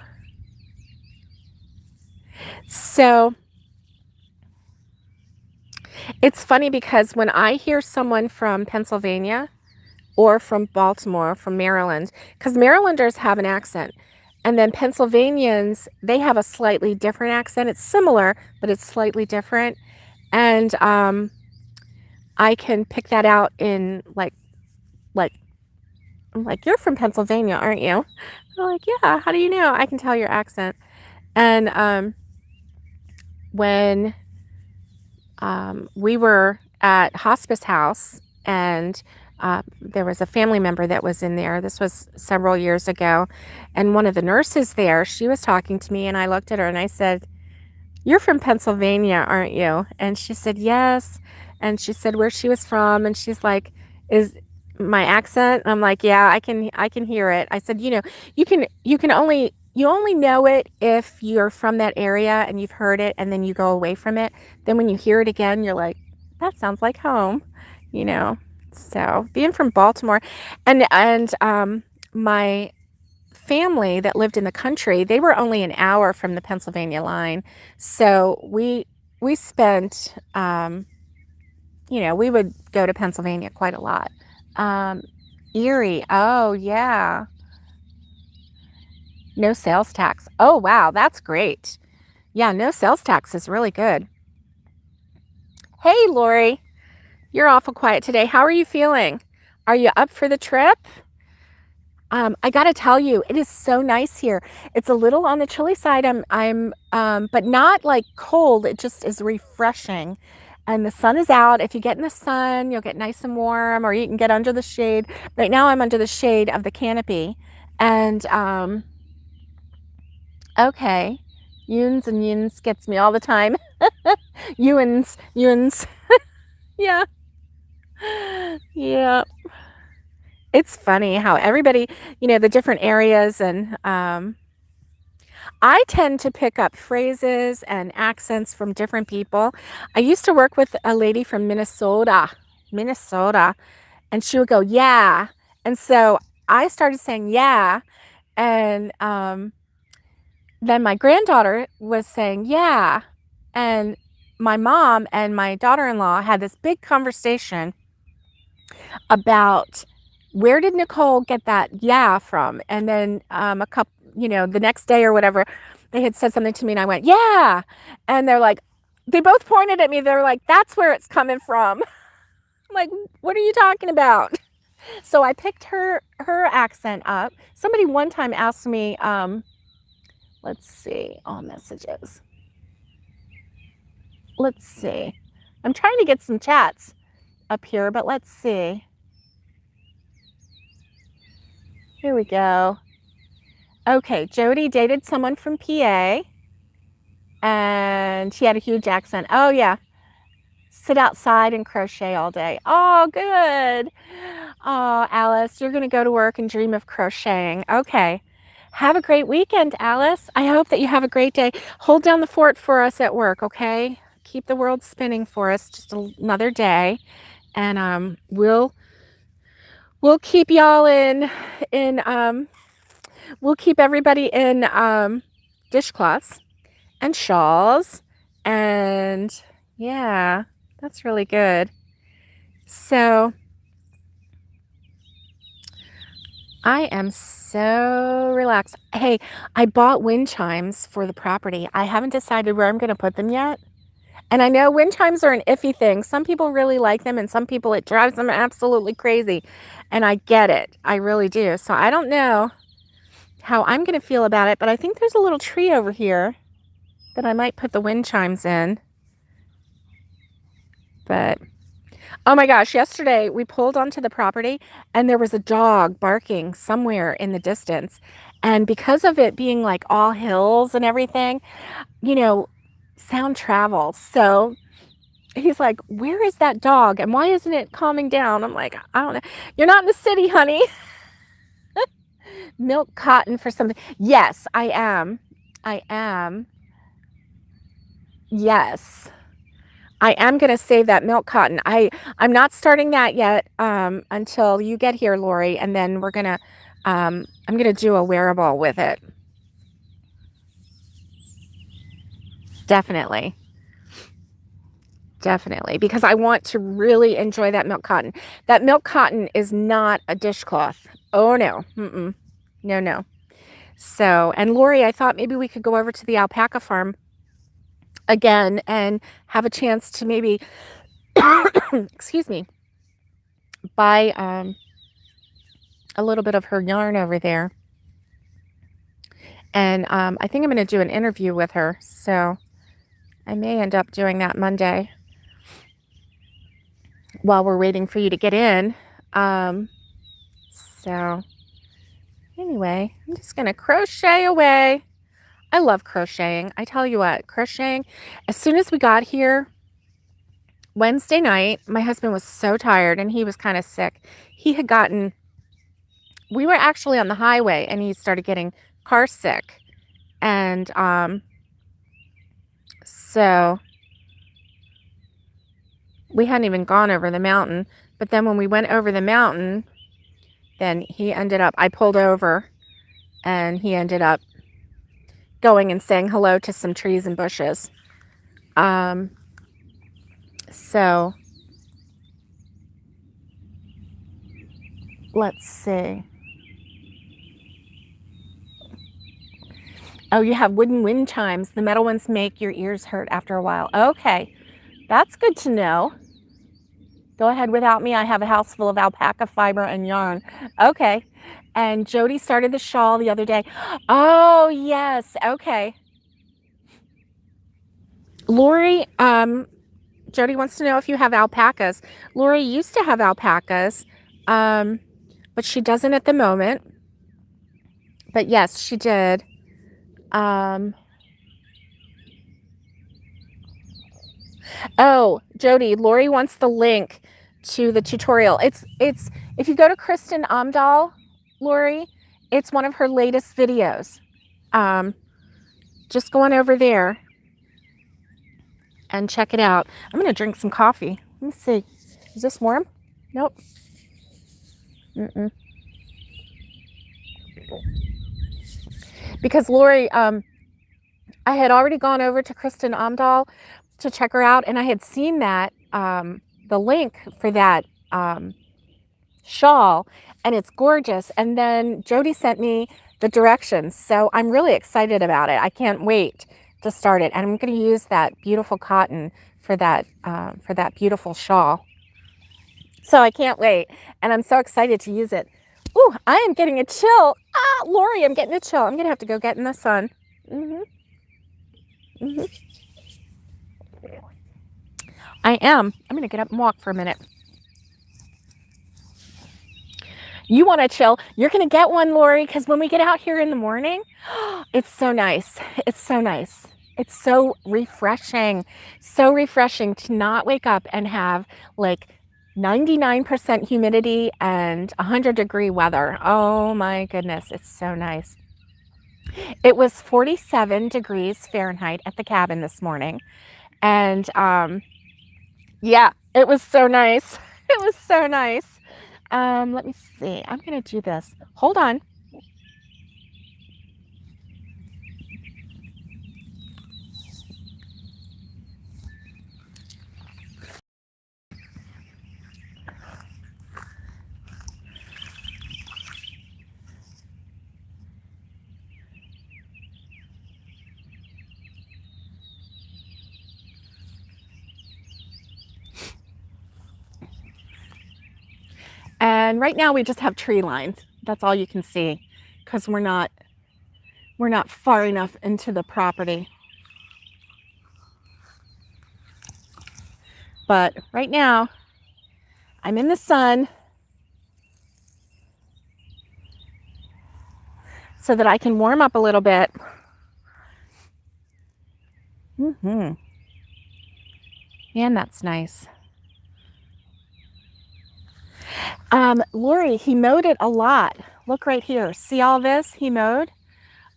So it's funny because when I hear someone from Pennsylvania or from Baltimore, from Maryland, because Marylanders have an accent, and then Pennsylvanians, they have a slightly different accent. It's similar, but it's slightly different. And I can pick that out in like I'm like, "You're from Pennsylvania, aren't you?" They're like, "Yeah, how do you know?" I can tell your accent. And when we were at hospice house, and there was a family member that was in there. This was several years ago. And one of the nurses there, she was talking to me, and I looked at her and I said, "You're from Pennsylvania, aren't you?" And she said, "Yes." And she said where she was from. And she's like, "Is my accent?" I'm like, "Yeah, I can hear it." I said, you only know it if you're from that area and you've heard it and then you go away from it. Then when you hear it again, you're like, that sounds like home, you know." So being from Baltimore, and my family that lived in the country, they were only an hour from the Pennsylvania line. So we spent, we would go to Pennsylvania quite a lot. Erie. Oh, yeah. No sales tax. Oh, wow. That's great. Yeah, no sales tax is really good. Hey, Lori. You're awful quiet today. How are you feeling? Are you up for the trip? I gotta tell you, it is so nice here. It's a little on the chilly side. But not like cold. It just is refreshing. And the sun is out. If you get in the sun, you'll get nice and warm, or you can get under the shade. Right now, I'm under the shade of the canopy. And okay, Yuns and Yuns gets me all the time. Yuns, yeah, yeah. It's funny how everybody, the different areas, and I tend to pick up phrases and accents from different people. I used to work with a lady from Minnesota, and she would go, yeah. And so I started saying, yeah. And then my granddaughter was saying, yeah. And my mom and my daughter-in-law had this big conversation about where did Nicole get that yeah from? And then a couple, the next day or whatever, they had said something to me and I went, yeah. And they're like, they both pointed at me. They're like, that's where it's coming from. I'm like, what are you talking about? So I picked her accent up. Somebody one time asked me, let's see, all messages. Let's see. I'm trying to get some chats up here, but let's see. Here we go. Okay, Jody dated someone from PA, and he had a huge accent. Oh, yeah. Sit outside and crochet all day. Oh, good. Oh, Alice, you're going to go to work and dream of crocheting. Okay. Have a great weekend, Alice. I hope that you have a great day. Hold down the fort for us at work, okay? Keep the world spinning for us just another day. And we'll keep y'all we'll keep everybody in dishcloths and shawls, and yeah, that's really good. So I am so relaxed. Hey, I bought wind chimes for the property. I haven't decided where I'm going to put them yet. And I know wind chimes are an iffy thing. Some people really like them, and some people it drives them absolutely crazy. And I get it. I really do. So I don't know how I'm going to feel about it, but I think there's a little tree over here that I might put the wind chimes in. But oh my gosh, yesterday we pulled onto the property and there was a dog barking somewhere in the distance. And because of it being like all hills and everything, sound travels. So he's like, where is that dog? And why isn't it calming down? I'm like, I don't know. You're not in the city, honey. Milk cotton for something. Yes, I am. I am. Yes. I am going to save that milk cotton. I'm not starting that yet until you get here, Lori, and then we're going to, I'm going to do a wearable with it. Definitely. Definitely, because I want to really enjoy that milk cotton. That milk cotton is not a dishcloth. Oh, no. Mm-mm. No, no. So, and Lori, I thought maybe we could go over to the alpaca farm again and have a chance to maybe, excuse me, buy a little bit of her yarn over there. And I think I'm going to do an interview with her. So I may end up doing that Monday while we're waiting for you to get in. So anyway, I'm just going to crochet away. I love crocheting. I tell you what, crocheting, as soon as we got here Wednesday night, my husband was so tired and he was kind of sick. We were actually on the highway and he started getting car sick. And so we hadn't even gone over the mountain. But then when we went over the mountain, then I pulled over and he ended up going and saying hello to some trees and bushes. So let's see. Oh, you have wooden wind chimes. The metal ones make your ears hurt after a while. Okay, that's good to know. Go ahead without me. I have a house full of alpaca fiber and yarn. Okay, And Jody started the shawl the other day. Oh, yes. Okay. Lori, Jody wants to know if you have alpacas. Lori used to have alpacas, but she doesn't at the moment. But yes, she did. Oh, Jody, Lori wants the link to the tutorial. It's if you go to Kristen Amdahl, Lori, it's one of her latest videos. Just go on over there and check it out. I'm gonna drink some coffee. Let me see. Is this warm? Nope. Because Lori, I had already gone over to Kristen Amdahl to check her out, and I had seen that the link for that shawl, and it's gorgeous. And then Jody sent me the directions, so I'm really excited about it. I can't wait to start it, and I'm going to use that beautiful cotton for that beautiful shawl. So I can't wait, and I'm so excited to use it. Ooh, I am getting a chill. Ah, Lori, I'm getting a chill. I'm gonna have to go get in the sun. I am. I'm gonna get up and walk for a minute. You want to chill? You're gonna get one, Lori, because when we get out here in the morning, it's so nice. It's so nice. It's so refreshing. So refreshing to not wake up and have like 99% humidity and 100-degree weather. Oh my goodness, it's so nice. It was 47 degrees Fahrenheit at the cabin this morning. And yeah, it was so nice. It was so nice. Let me see. I'm going to do this. Hold on. And right now we just have tree lines. That's all you can see because we're not far enough into the property. But right now I'm in the sun so that I can warm up a little bit. Man, that's nice. Lori, he mowed it a lot. Look right here. See all this? He mowed.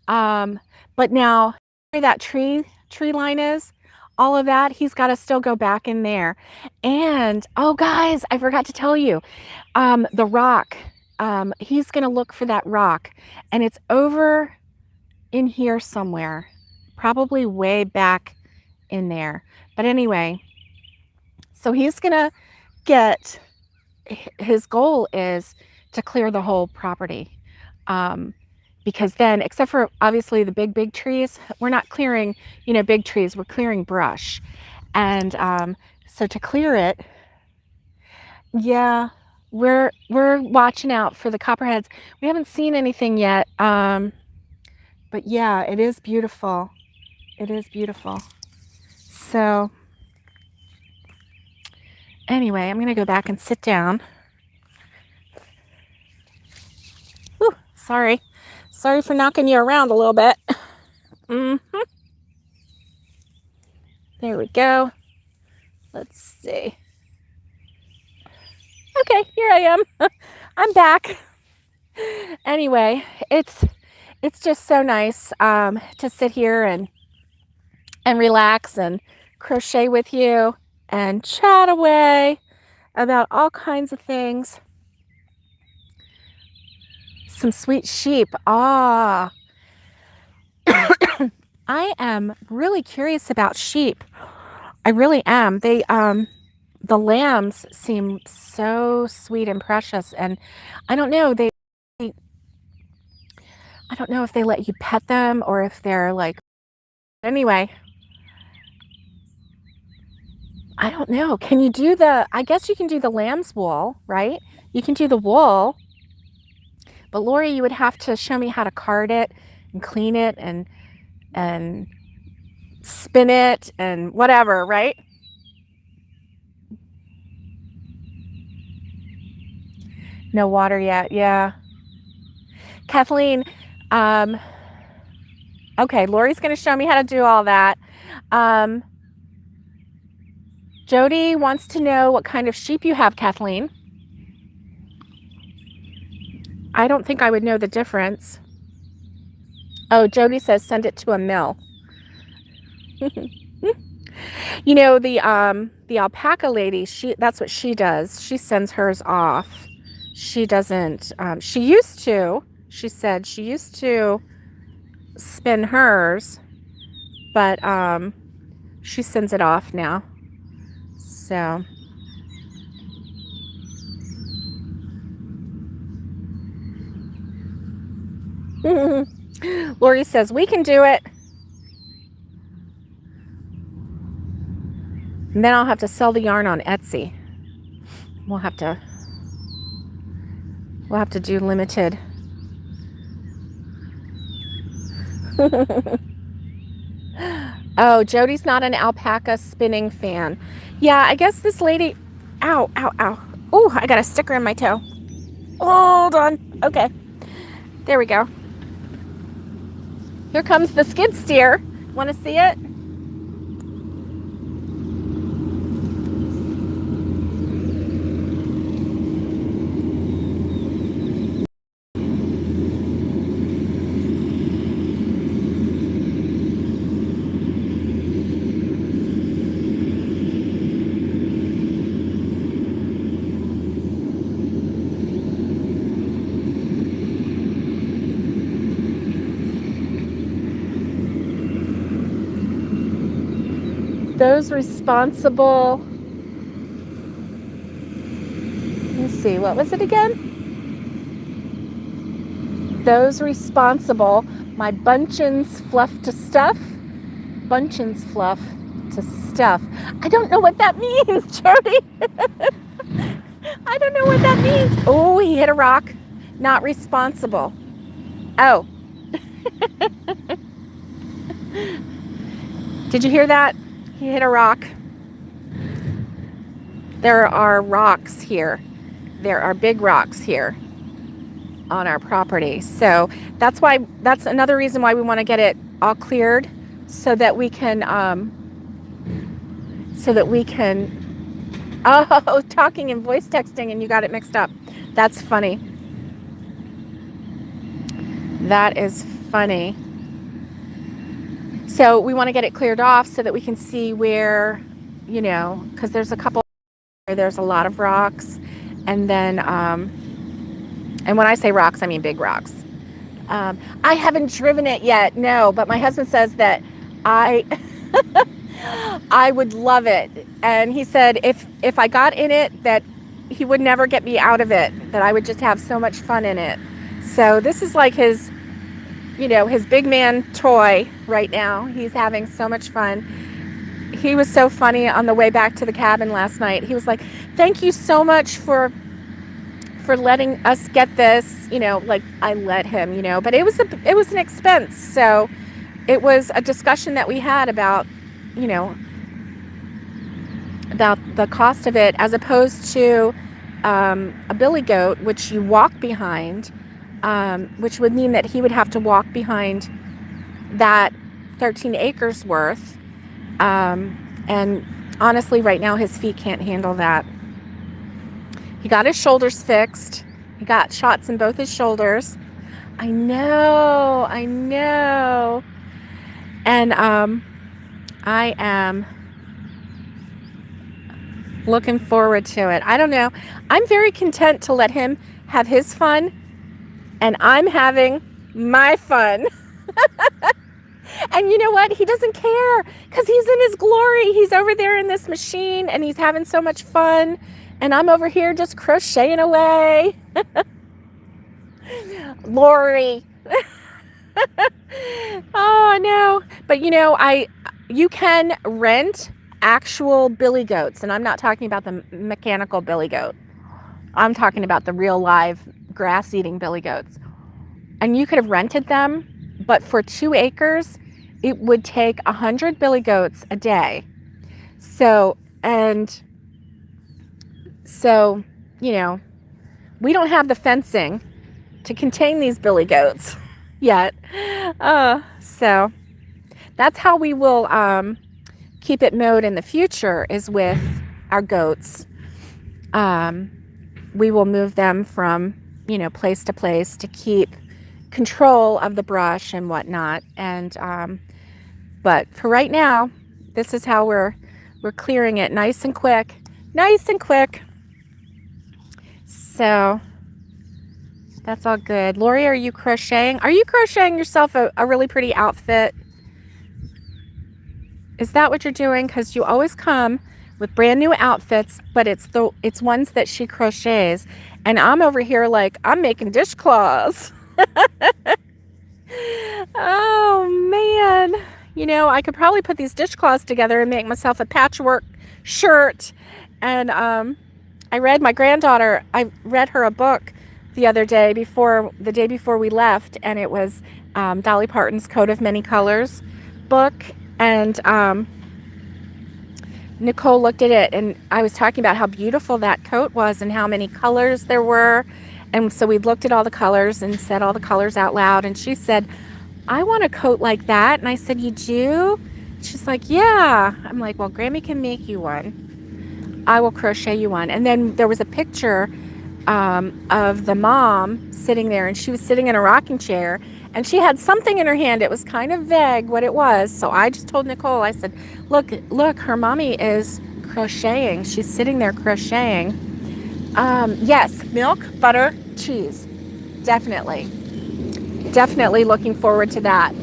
But now where that tree line is, all of that, he's got to still go back in there. And oh guys, I forgot to tell you, the rock, he's going to look for that rock, and it's over in here somewhere, probably way back in there. But anyway, so he's going to get, his goal is to clear the whole property. Because then, except for obviously the big trees, we're not clearing, big trees, we're clearing brush. And so to clear it, yeah, we're watching out for the copperheads. We haven't seen anything yet, but yeah, it is beautiful. It is beautiful. So anyway, I'm gonna go back and sit down. Whew, sorry for knocking you around a little bit. There we go. Let's see. Okay, here I am. I'm back. Anyway, it's just so nice to sit here and relax and crochet with you and chat away about all kinds of things. Some sweet sheep. Ah. I am really curious about sheep. I really am. They the lambs seem so sweet and precious, and I don't know, I don't know if they let you pet them or if they're like, anyway, I don't know. Can you do I guess you can do the lamb's wool, right? You can do the wool, But Lori, you would have to show me how to card it and clean it and spin it and whatever, right? No water yet, yeah. Kathleen, okay, Lori's going to show me how to do all that. Jody wants to know what kind of sheep you have, Kathleen. I don't think I would know the difference. Oh, Jody says send it to a mill. You know, the alpaca lady, that's what she does. She sends hers off. She doesn't, she used to, she said she used to spin hers, but she sends it off now. So Lori says we can do it. And then I'll have to sell the yarn on Etsy. We'll have to do limited. Oh, Jody's not an alpaca spinning fan. Yeah, I guess this lady, ow, ow, ow. Oh, I got a sticker in my toe. Hold on. Okay, there we go. Here comes the skid steer. Want to see it? Those responsible, let's see, what was it again? Those responsible, my buncheons fluff to stuff. Buncheons fluff to stuff. I don't know what that means, Jody. I don't know what that means. Oh, he hit a rock. Not responsible. Oh. Did you hear that? He hit a rock. There are rocks here. There are big rocks here on our property. So that's another reason why we want to get it all cleared so that we can, oh, talking and voice texting and you got it mixed up. That's funny. That is funny. So we want to get it cleared off so that we can see where, you know, because there's a couple where there's a lot of rocks. And then, and when I say rocks, I mean big rocks. I haven't driven it yet, no, but my husband says that I would love it. And he said if I got in it, that he would never get me out of it, that I would just have so much fun in it. So this is like his, you know, his big man toy right now. He's having so much fun. He was so funny on the way back to the cabin last night. He was like, thank you so much for letting us get this, you know, like I let him, you know, but it was an expense. So it was a discussion that we had about, you know, about the cost of it as opposed to a billy goat, which you walk behind, which would mean that he would have to walk behind that 13 acres worth. And honestly, right now, his feet can't handle that. He got his shoulders fixed. He got shots in both his shoulders. I know. And I am looking forward to it. I don't know. I'm very content to let him have his fun, and I'm having my fun. And you know what? He doesn't care because he's in his glory. He's over there in this machine and he's having so much fun. And I'm over here just crocheting away. Lori. Oh, no. But you know, you can rent actual billy goats. And I'm not talking about the mechanical billy goat. I'm talking about the real live grass-eating billy goats. And you could have rented them, but for 2 acres, it would take 100 billy goats a day. So, you know, we don't have the fencing to contain these billy goats yet. So that's how we will keep it mowed in the future, is with our goats. We will move them from, place to place to keep control of the brush and whatnot. And but for right now, this is how we're clearing it, nice and quick. So that's all good. Lori, are you crocheting? Are you crocheting yourself a really pretty outfit? Is that what you're doing? Because you always come with brand new outfits, but it's ones that she crochets, and I'm over here like I'm making dishcloths. Oh man, I could probably put these dishcloths together and make myself a patchwork shirt. And I read her a book the other day, the day before we left, and it was Dolly Parton's Coat of Many Colors book. And Nicole looked at it, and I was talking about how beautiful that coat was and how many colors there were. And so we looked at all the colors and said all the colors out loud. And she said, I want a coat like that. And I said, you do? She's like, yeah. I'm like, well, Grammy can make you one. I will crochet you one. And then there was a picture of the mom sitting there, and she was sitting in a rocking chair, and she had something in her hand. It was kind of vague what it was. So I just told Nicole, I said, look, her mommy is crocheting. She's sitting there crocheting. Yes, milk, butter, cheese. Definitely looking forward to that.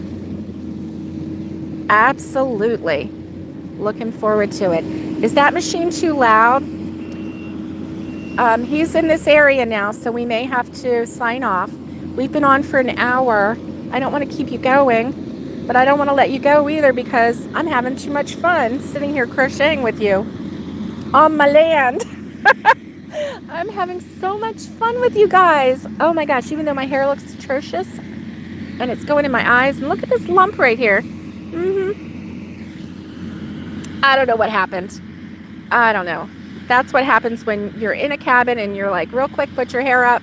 Absolutely looking forward to it. Is that machine too loud? He's in this area now, so we may have to sign off. We've been on for an hour. I don't want to keep you going, but I don't want to let you go either, because I'm having too much fun sitting here crocheting with you on my land. I'm having so much fun with you guys. Oh my gosh, even though my hair looks atrocious and it's going in my eyes. And look at this lump right here. I don't know what happened. I don't know. That's what happens when you're in a cabin and you're like, real quick, put your hair up.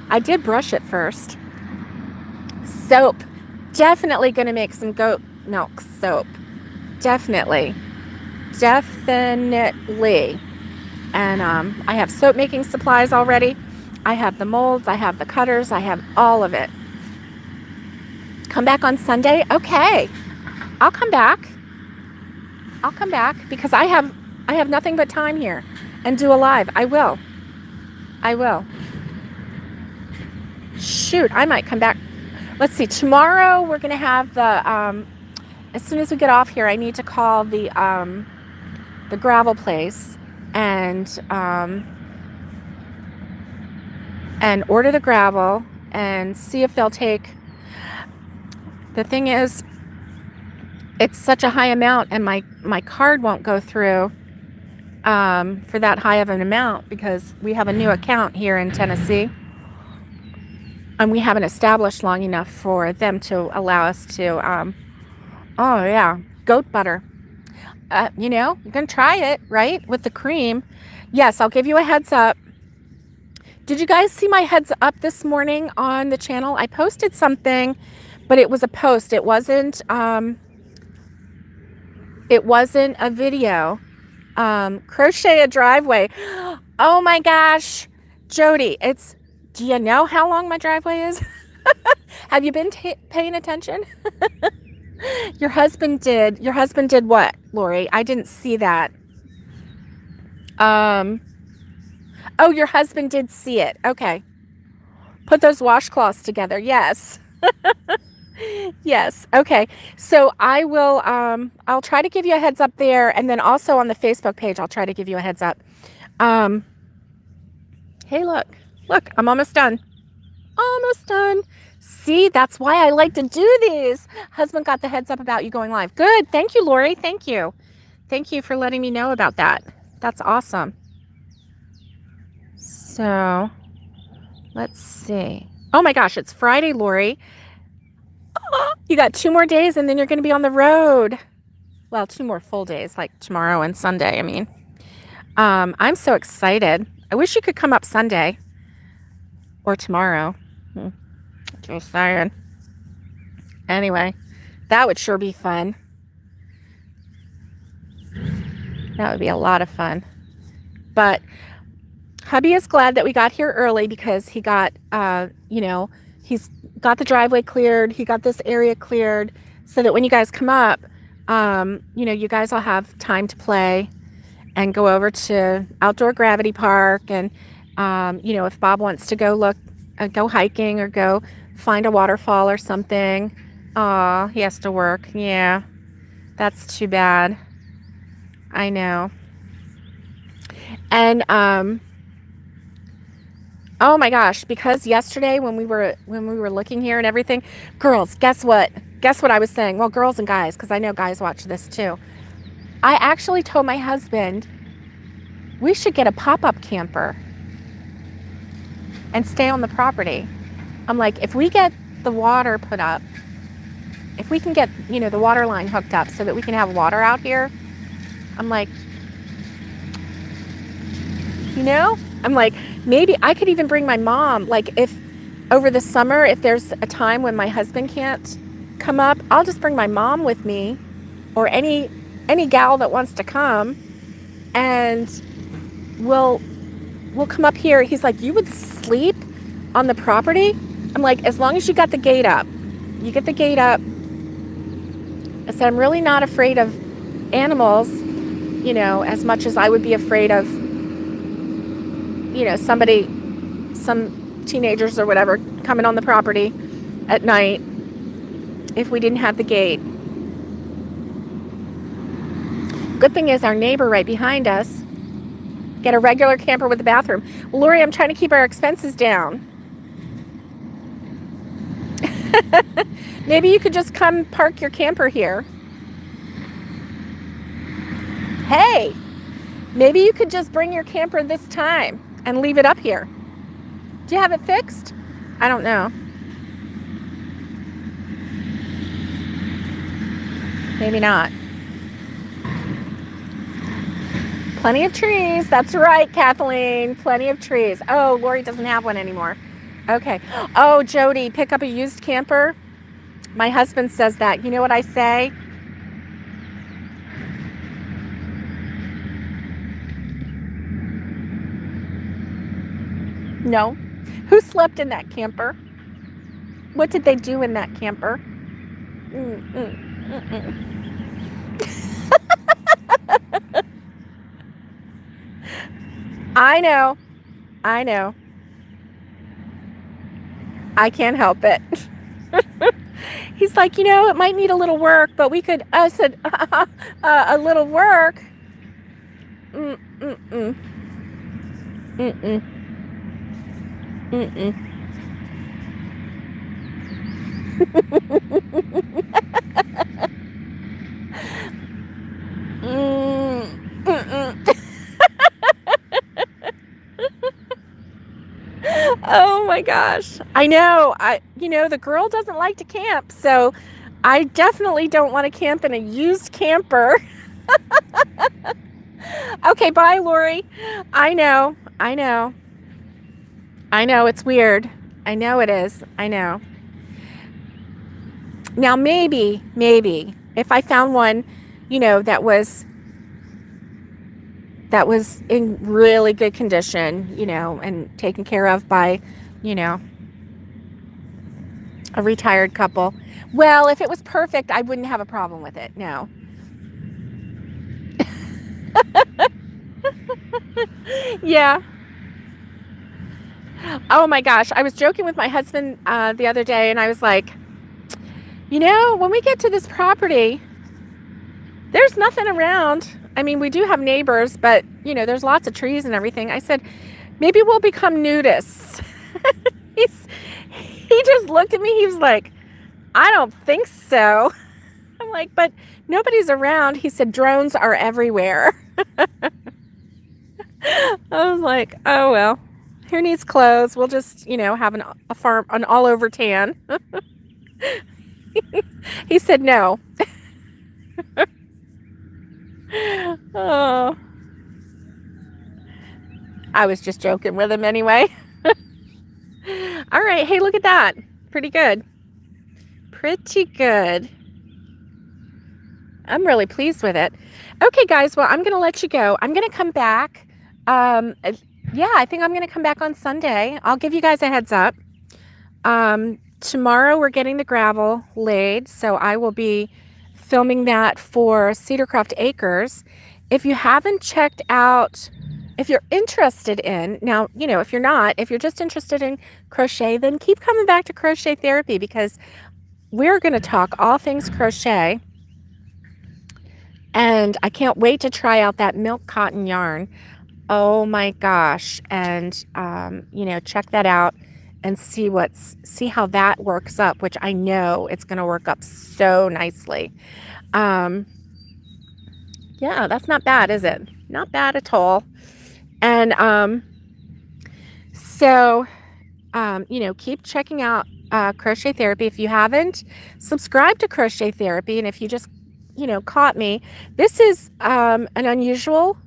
I did brush it first. Soap. Definitely going to make some goat milk soap. Definitely. And I have soap making supplies already. I have the molds. I have the cutters. I have all of it. Come back on Sunday? Okay. I'll come back because I have nothing but time here, and do a live. I will. Shoot, I might come back. Let's see. Tomorrow we're going to have the as soon as we get off here, I need to call the gravel place and order the gravel and see if they'll take. The thing is, it's such a high amount, and my card won't go through for that high of an amount, because we have a new account here in Tennessee, and we haven't established long enough for them to allow us to. Oh yeah, goat butter. You're gonna try it, right, with the cream. Yes, I'll give you a heads up. Did you guys see my heads up this morning on the channel? I posted something, but it was a post. It wasn't a video. Crochet a driveway. Oh my gosh, Jody, do you know how long my driveway is? Have you been paying attention? Your husband did what, Lori? I didn't see that. Oh, your husband did see it. Okay. Put those washcloths together. Yes. Yes. Okay. So I will, I'll try to give you a heads up there. And then also on the Facebook page, I'll try to give you a heads up. Hey, look, I'm almost done. See, that's why I like to do these. Husband got the heads up about you going live. Good. Thank you, Lori. Thank you for letting me know about that. That's awesome. So Let's see. Oh my gosh, it's Friday, Lori. You got 2 more days and then you're going to be on the road. Well, 2 more full days, like tomorrow and Sunday, I mean. I'm so excited. I wish you could come up Sunday or tomorrow. Just saying. Anyway, that would sure be fun. That would be a lot of fun. But hubby is glad that we got here early because he got, he's got the driveway cleared. He got this area cleared so that when you guys come up, you guys will have time to play and go over to Outdoor Gravity Park. And, if Bob wants to go go hiking or go find a waterfall or something. Aw, he has to work. Yeah, that's too bad. I know. And, oh my gosh, because yesterday when we were looking here and everything, girls, guess what? Guess what I was saying? Well, girls and guys, because I know guys watch this too. I actually told my husband we should get a pop-up camper and stay on the property. I'm like, if we get the water put up, if we can get, the water line hooked up so that we can have water out here, I'm like, I'm like, maybe I could even bring my mom. Like, if over the summer, if there's a time when my husband can't come up, I'll just bring my mom with me, or any gal that wants to come, and we'll come up here. He's like, you would sleep on the property? I'm like, as long as you got the gate up. You get the gate up. I said, I'm really not afraid of animals, as much as I would be afraid of, some teenagers or whatever coming on the property at night if we didn't have the gate. Good thing is our neighbor right behind us get a regular camper with a bathroom. Well, Lori, I'm trying to keep our expenses down. Maybe you could just come park your camper here. Hey, maybe you could just bring your camper this time and leave it up here. Do you have it fixed? I don't know. Maybe not. Plenty of trees. That's right, Kathleen. Plenty of trees. Oh, Lori doesn't have one anymore. Okay. Oh, Jody, pick up a used camper. My husband says that. You know what I say? No. Who slept in that camper? What did they do in that camper? I know. I can't help it. He's like, it might need a little work, but we could, I said, a little work? Oh my gosh. I know. The girl doesn't like to camp, so I definitely don't want to camp in a used camper. Okay, bye, Lori. I know. It's weird. I know it is. I know. Now, maybe, if I found one, that was in really good condition, and taken care of by, a retired couple. Well, if it was perfect, I wouldn't have a problem with it. No. Yeah. Oh my gosh. I was joking with my husband the other day, and I was like, when we get to this property, there's nothing around. I mean, we do have neighbors, but, there's lots of trees and everything. I said, maybe we'll become nudists. He just looked at me. He was like, I don't think so. I'm like, but nobody's around. He said, drones are everywhere. I was like, oh, well. Who needs clothes? We'll just, you know, have an all over tan. He said no. Oh, I was just joking with him anyway. All right. Hey, look at that. Pretty good. Pretty good. I'm really pleased with it. Okay, guys. Well, I'm going to let you go. I'm going to come back. Yeah, I think I'm going to come back on Sunday. I'll give you guys a heads up. Tomorrow we're getting the gravel laid, so I will be filming that for Cedarcroft Acres. If you haven't checked out, if you're interested in, now, you know, if you're not, if you're just interested in crochet, then keep coming back to Crochet Therapy, because we're going to talk all things crochet. And I can't wait to try out that milk cotton yarn. Oh my gosh. And, you know, check that out and see how that works up, which I know it's going to work up so nicely. Yeah, that's not bad, is it? Not bad at all. And, you know, keep checking out Crochet Therapy. If you haven't, subscribe to Crochet Therapy. And if you just, you know, caught me, this is an unusual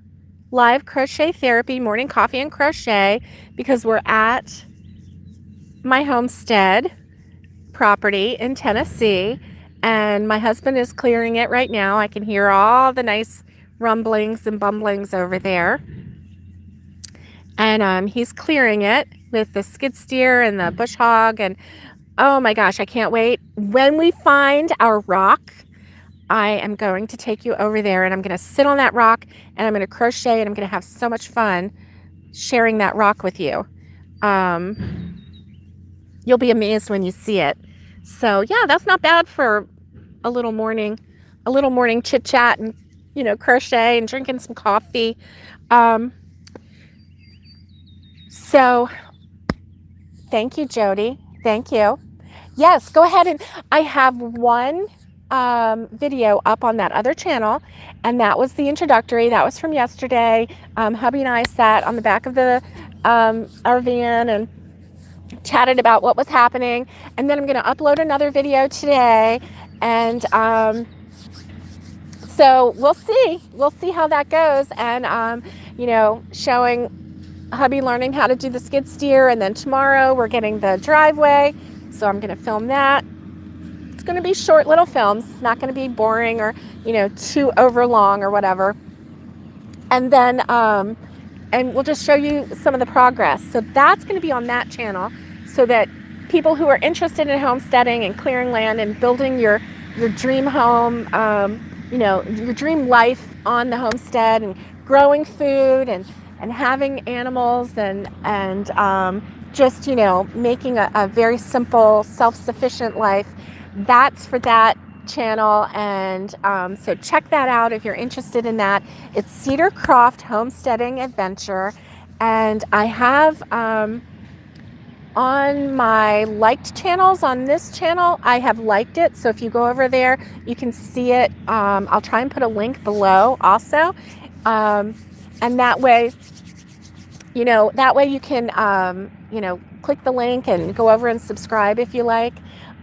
live crochet therapy, morning coffee and crochet, because we're at my homestead property in Tennessee, and my husband is clearing it right now. I can hear all the nice rumblings and bumblings over there. And he's clearing it with the skid steer and the bush hog, and oh my gosh, I can't wait. When we find our rock, I am going to take you over there, and I'm going to sit on that rock, and I'm going to crochet, and I'm going to have so much fun sharing that rock with you. You'll be amazed when you see it. So yeah, that's not bad for a little morning chit chat, and, you know, crochet and drinking some coffee. So thank you, Jody. Thank you. Yes, go ahead, and I have one video up on that other channel, and that was the introductory. That was from yesterday. Hubby and I sat on the back of the our van and chatted about what was happening, and then I'm going to upload another video today, and so we'll see how that goes, and you know, showing hubby learning how to do the skid steer, and then tomorrow we're getting the driveway, so I'm going to film that. It's going to be short little films. It's not going to be boring or, you know, too over long or whatever. And then and we'll just show you some of the progress. So that's going to be on that channel, so that people who are interested in homesteading and clearing land and building your dream home, you know, your dream life on the homestead, and growing food and having animals, and just, you know, making a very simple, self-sufficient life. That's for that channel, and so check that out if you're interested in that. It's Cedarcroft Homesteading Adventure, and I have on my liked channels, on this channel, I have liked it, so if you go over there, you can see it. I'll try and put a link below also, and that way, you know, you can you know, click the link and go over and subscribe if you like.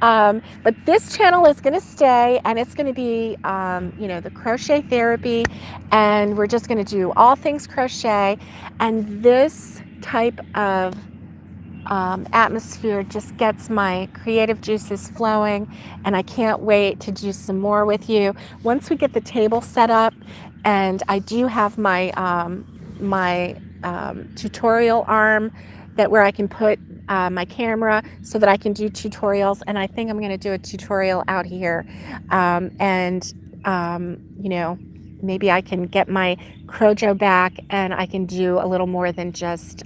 But this channel is going to stay, and it's going to be, you know, the Crochet Therapy, and we're just going to do all things crochet. And this type of atmosphere just gets my creative juices flowing, and I can't wait to do some more with you. Once we get the table set up, and I do have my tutorial arm where I can put my camera so that I can do tutorials, and I think I'm going to do a tutorial out here, you know, maybe I can get my Crojo back, and I can do a little more than just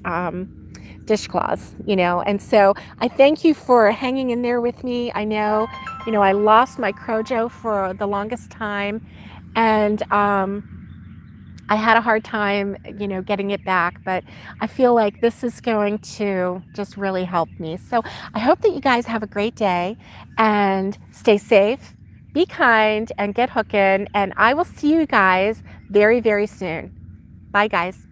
dishcloths, you know. And so I thank you for hanging in there with me. I know, you know, I lost my Crojo for the longest time, and I had a hard time, you know, getting it back, but I feel like this is going to just really help me. So I hope that you guys have a great day, and stay safe, be kind, and get hooking. And I will see you guys very, very soon. Bye, guys.